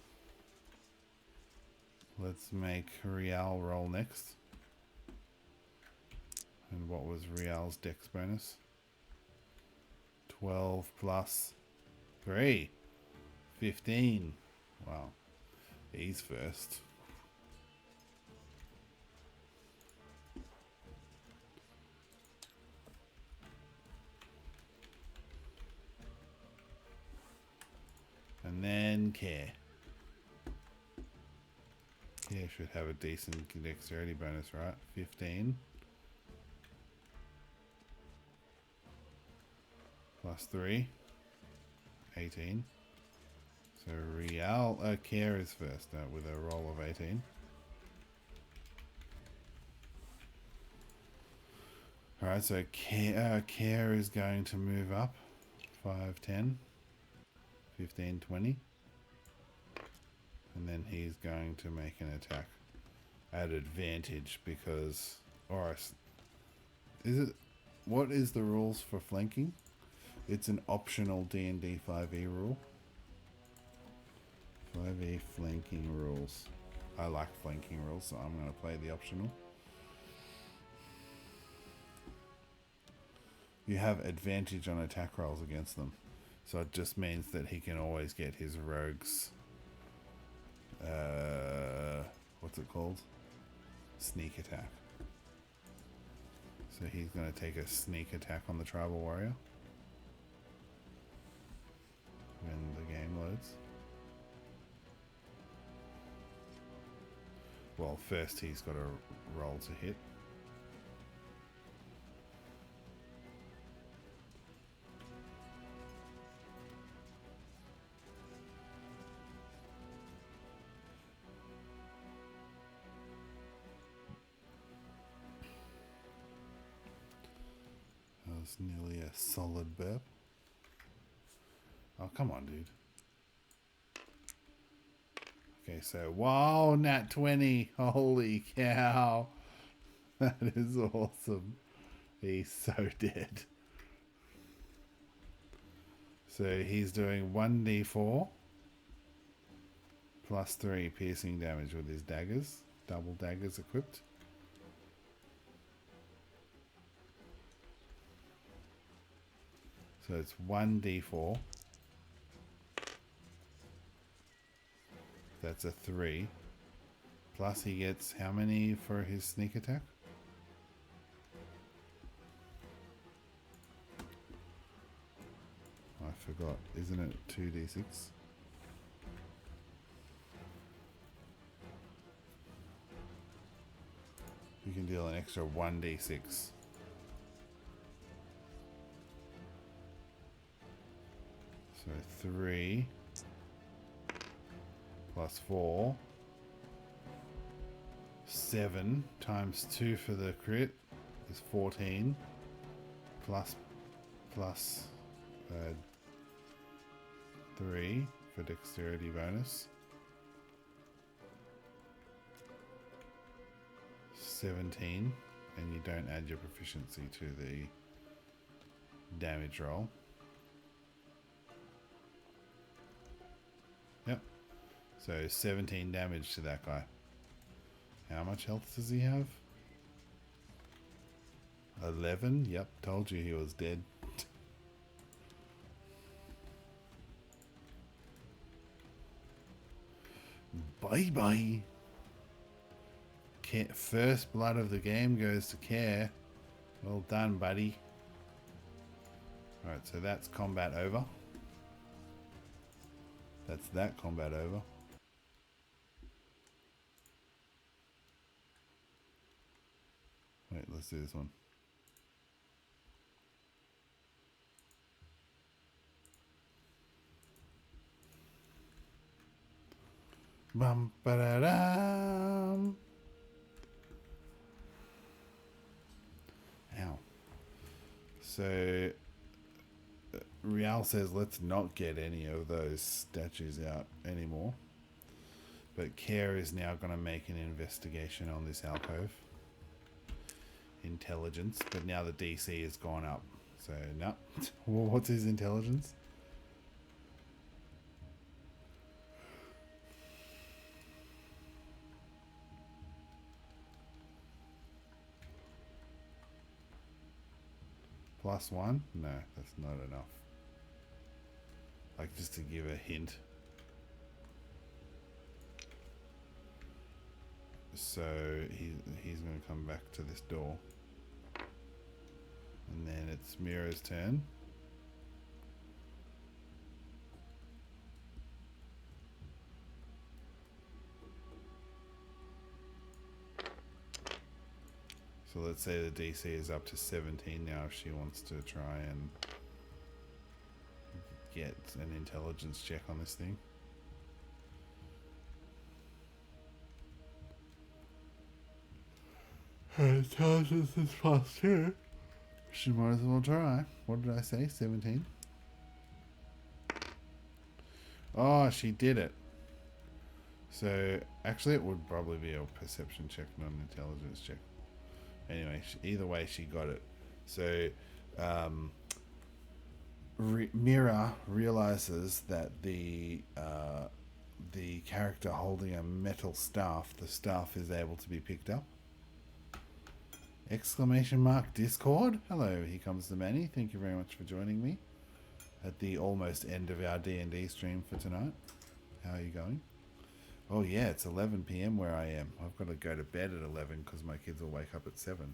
S2: Let's make Real roll next. And what was Real's dex bonus? 12 plus 3. 15. Wow. He's first. And then Care. Care should have a decent dexterity bonus, right? 15. Plus 3. 18. So Real, Care is first with a roll of 18. Alright, so Care is going to move up. 5, 10. 15, 20. And then he's going to make an attack at advantage because... Or is it... What is the rules for flanking? It's an optional D&D 5e rule. 5e flanking rules. I like flanking rules, so I'm going to play the optional. You have advantage on attack rolls against them. So it just means that he can always get his rogue's... what's it called? Sneak attack. So he's going to take a sneak attack on the tribal warrior. When the game loads. Well, first he's got to roll to hit. That was nearly a solid burp. Oh, come on, dude. Okay, so, wow, nat 20. Holy cow. That is awesome. He's so dead. So he's doing 1d4 plus 3 piercing damage with his daggers. Double daggers equipped. So it's 1d4. That's a 3. Plus he gets how many for his sneak attack? I forgot. Isn't it 2d6? You can deal an extra 1d6. So 3 plus 4. 7 times 2 for the crit is 14. Plus 3 for dexterity bonus. 17, and you don't add your proficiency to the damage roll. Yep. So 17 damage to that guy. How much health does he have? 11? Yep, told you he was dead. Bye-bye. First blood of the game goes to Care. Well done, buddy. Alright, so that's combat over. That's that combat over. Wait, let's do this one. Bum ba da dum. Ow. So Rial says let's not get any of those statues out anymore. But Care is now going to make an investigation on this alcove. Intelligence, but now the DC has gone up. So no. Well, what's his intelligence? +1? No, that's not enough. Like, just to give a hint. So he's going to come back to this door. And then it's Mira's turn. So let's say the DC is up to 17 now if she wants to try and get an intelligence check on this thing. Her intelligence is +2. She might as well try. What did I say? 17? Oh, she did it. So, actually it would probably be a perception check, not an intelligence check. Anyway, either way, she got it. So, Mira realizes that the character holding a metal staff, the staff is able to be picked up. Exclamation mark Discord. Hello, here comes the Manny. Thank you very much for joining me at the almost end of our D&D stream for tonight. How are you going? Oh yeah, it's 11 PM where I am. I've got to go to bed at 11 because my kids will wake up at 7.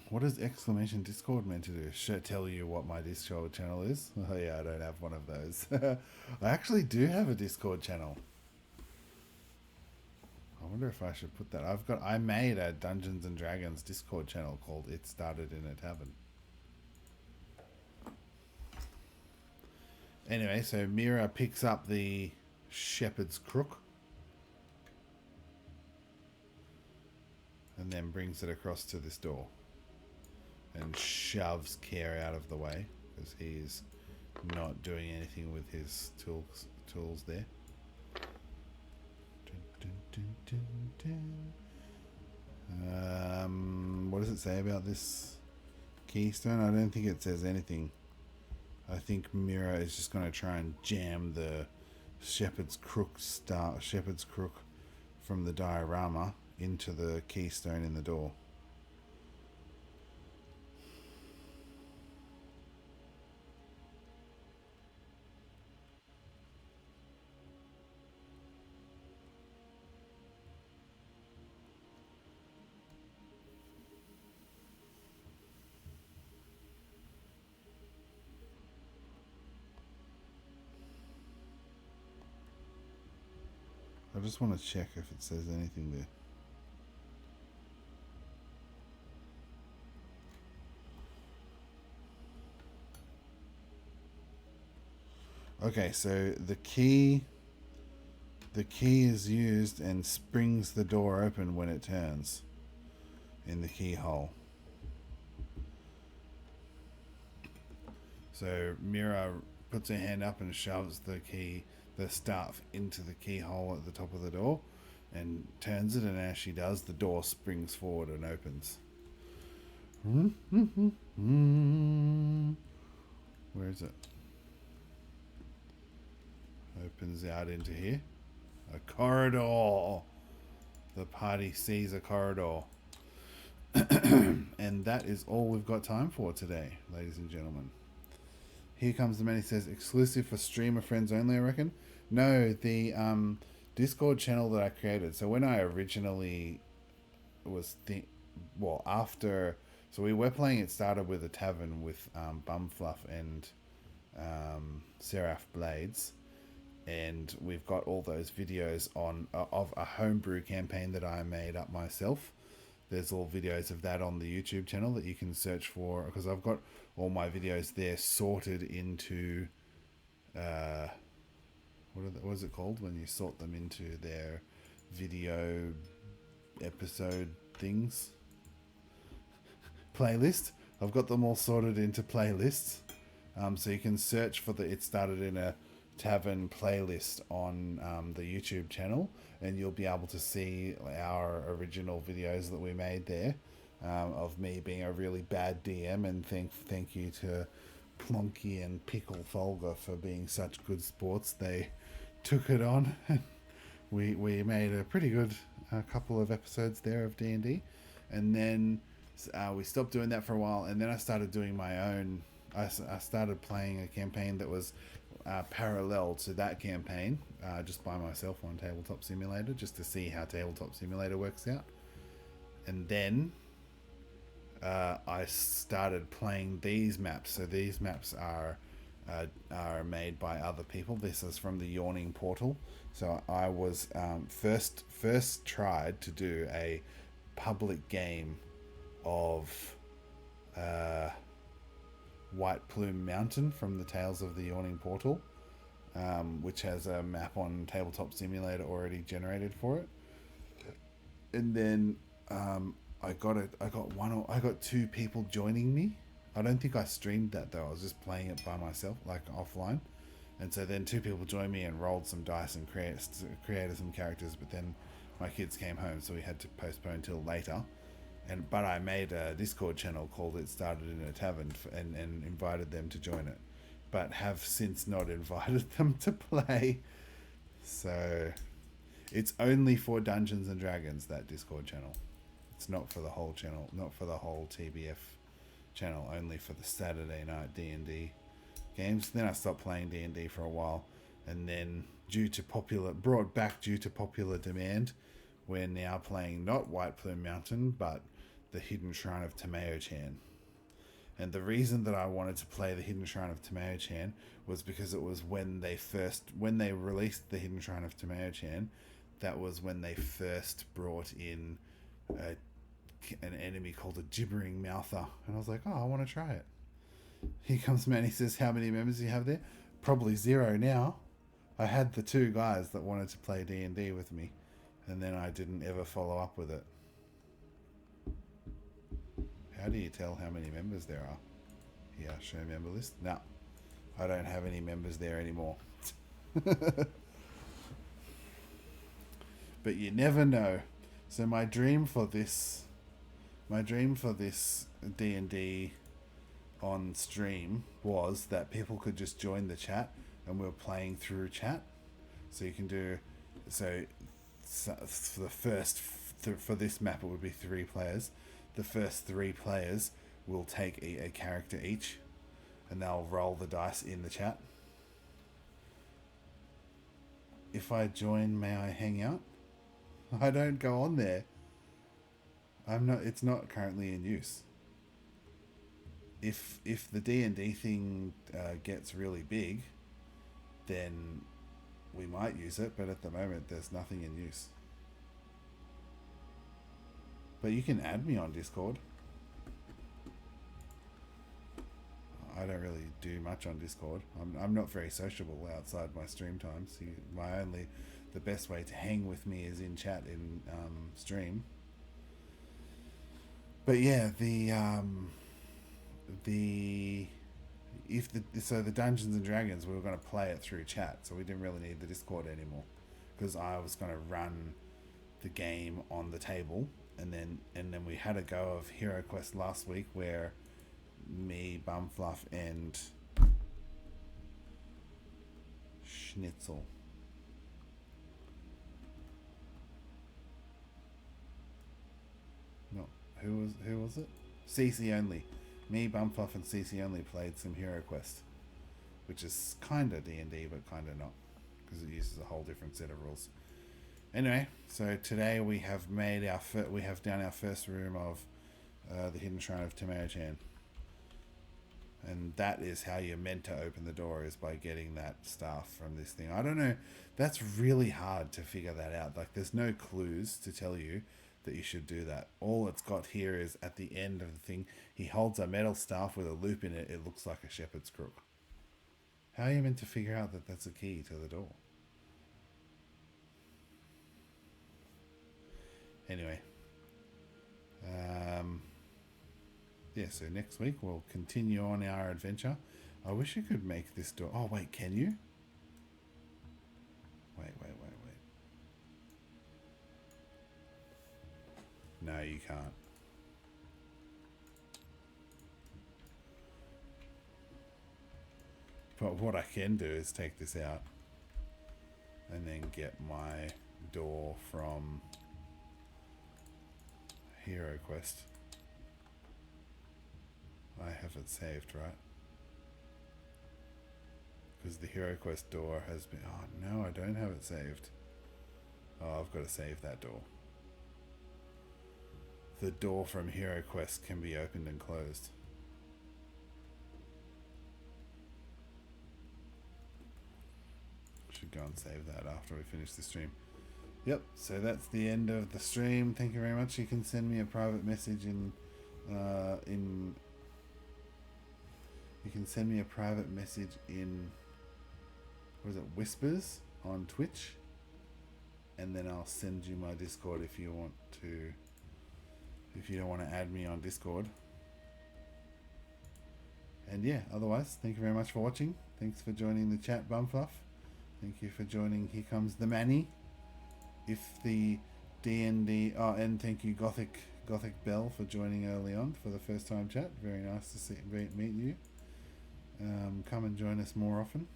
S2: What is exclamation Discord meant to do? Should I tell you what my Discord channel is? Oh yeah, I don't have one of those. I actually do have a Discord channel. I wonder if I should put that. I made a Dungeons and Dragons Discord channel called It Started in a Tavern. Anyway, so Mira picks up the shepherd's crook and then brings it across to this door and shoves Care out of the way because he's not doing anything with his tools there. What does it say about this keystone? I don't think it says anything. I think Mira is just going to try and jam the shepherd's crook from the diorama into the keystone in the door. I just want to check if it says anything there. Okay, so the key is used and springs the door open when it turns in the keyhole. So Mira puts her hand up and shoves the staff into the keyhole at the top of the door and turns it, and as she does, the door springs forward and opens. Where is it? Opens out into here. A corridor. The party sees a corridor. And that is all we've got time for today, ladies and gentlemen. Here comes the man. He says, exclusive for streamer friends only, I reckon. No, the Discord channel that I created. So when I originally was after, so we were playing. It started with a tavern with Bumfluff and Seraph Blades, and we've got all those videos on of a homebrew campaign that I made up myself. There's all videos of that on the YouTube channel that you can search for, because I've got all my videos there sorted into what is it called when you sort them into their video episode things? Playlist. I've got them all sorted into playlists, so you can search for It Started in a Tavern playlist on the YouTube channel, and you'll be able to see our original videos that we made there, of me being a really bad DM, and thank you to Plonky and Pickle Folger for being such good sports. They took it on. we made a pretty good couple of episodes there of D&D, and then we stopped doing that for a while, and then I started doing my own. I started playing a campaign that was parallel to that campaign, just by myself on Tabletop Simulator, just to see how Tabletop Simulator works out. And then I started playing these maps. So these maps are made by other people. This is from the Yawning Portal. So I was first tried to do a public game of White Plume Mountain from the Tales of the Yawning Portal, which has a map on Tabletop Simulator already generated for it. And then I got two people joining me. I don't think I streamed that though. I was just playing it by myself, like offline. And so then two people joined me and rolled some dice and created some characters. But then my kids came home, so we had to postpone till later. But I made a Discord channel called It Started in a Tavern and invited them to join it, but have since not invited them to play. So it's only for Dungeons and Dragons, that Discord channel. It's not for the whole channel, not for the whole TBF channel, only for the Saturday night D&D games. Then I stopped playing D&D for a while, and then brought back due to popular demand, we're now playing not White Plume Mountain, but the Hidden Shrine of Tamaochan. And the reason that I wanted to play the Hidden Shrine of Tamaochan was because it was when they released the Hidden Shrine of Tamaochan, that was when they first brought in an enemy called a Gibbering Mouther. And I was like, oh, I want to try it. Here comes man, he says, how many members do you have there? Probably 0 now. I had the 2 guys that wanted to play D&D with me, and then I didn't ever follow up with it. How do you tell how many members there are? Here, show member list. No, I don't have any members there anymore. But you never know. So my dream for this D&D on stream was that people could just join the chat and we're playing through chat. So you can do, so for this map it would be 3 players. The first 3 players will take a character each, and they'll roll the dice in the chat. If I join, may I hang out? I don't go on there. It's not currently in use. If the D&D thing gets really big, then we might use it, but at the moment there's nothing in use. But you can add me on Discord. I don't really do much on Discord. I'm not very sociable outside my stream times. The best way to hang with me is in chat in stream. But yeah, the Dungeons and Dragons, we were going to play it through chat, so we didn't really need the Discord anymore, because I was going to run the game on the table, and then we had a go of Hero Quest last week where me, Bumfluff, and Schnitzel. No, who was it? CC only. Me, Bumfluff, and CC only played some Hero Quest, which is kind of D&D, but kind of not, because it uses a whole different set of rules. Anyway, so today we have done our first room of the Hidden Shrine of Tamaochan. And that is how you're meant to open the door, is by getting that staff from this thing. I don't know. That's really hard to figure that out. Like, there's no clues to tell you that you should do that. All it's got here is at the end of the thing, he holds a metal staff with a loop in it. It looks like a shepherd's crook. How are you meant to figure out that that's a key to the door? Anyway. Yeah, so next week we'll continue on our adventure. I wish you could make this door... Oh, wait, can you? Wait. No, you can't. But what I can do is take this out and then get my door from Hero Quest. I have it saved, right? Because the Hero Quest door has been... Oh, no, I don't have it saved. Oh, I've got to save that door. The door from Hero Quest can be opened and closed. Should go and save that after we finish the stream. Yep, so that's the end of the stream. Thank you very much. You can send me a private message you can send me a private message in, what is it, Whispers on Twitch, and then I'll send you my Discord if you don't want to add me on Discord. And yeah, otherwise, thank you very much for watching. Thanks for joining the chat, Bumfluff. Thank you for joining Here Comes the Manny. If the D&D... Oh, and thank you, Gothic Bell, for joining early on for the first time chat. Very nice to meet you. Come and join us more often.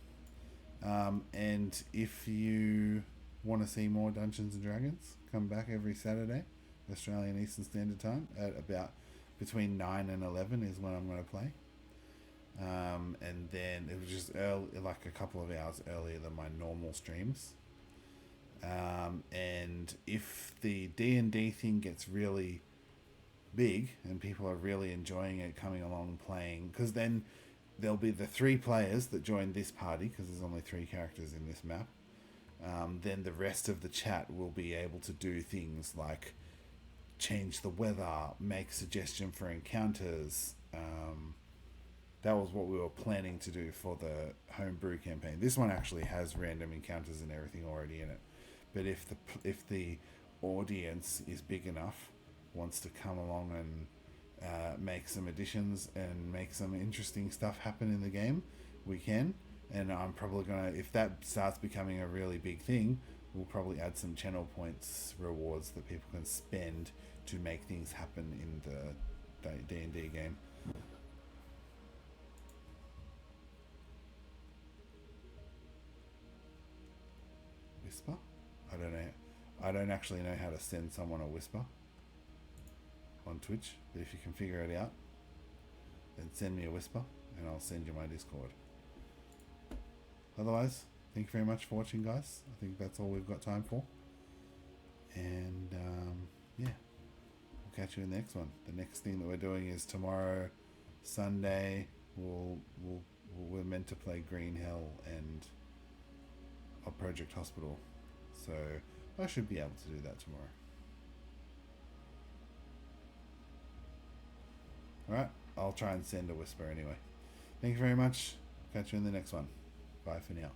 S2: And if you want to see more Dungeons and Dragons, come back every Saturday, Australian Eastern Standard Time, at about between 9 and 11 is when I'm going to play. And then it was just early, like a couple of hours earlier than my normal streams. And if the D&D thing gets really big and people are really enjoying it, coming along playing, because then there'll be the 3 players that join this party, because there's only 3 characters in this map. Then the rest of the chat will be able to do things like change the weather, make suggestion for encounters. That was what we were planning to do for the homebrew campaign. This one actually has random encounters and everything already in it. But if the audience is big enough, wants to come along and make some additions and make some interesting stuff happen in the game, we can. And I'm probably gonna, if that starts becoming a really big thing, we'll probably add some channel points rewards that people can spend to make things happen in the D&D game. Whisper? I don't know. I don't actually know how to send someone a whisper on Twitch, but if you can figure it out, then send me a whisper and I'll send you my Discord. Otherwise, thank you very much for watching, guys. I think that's all we've got time for. And yeah, we'll catch you in the next one. The next thing that we're doing is tomorrow, Sunday, we're meant to play Green Hell and a Project Hospital. So I should be able to do that tomorrow. Alright, I'll try and send a whisper anyway. Thank you very much. Catch you in the next one. Bye for now.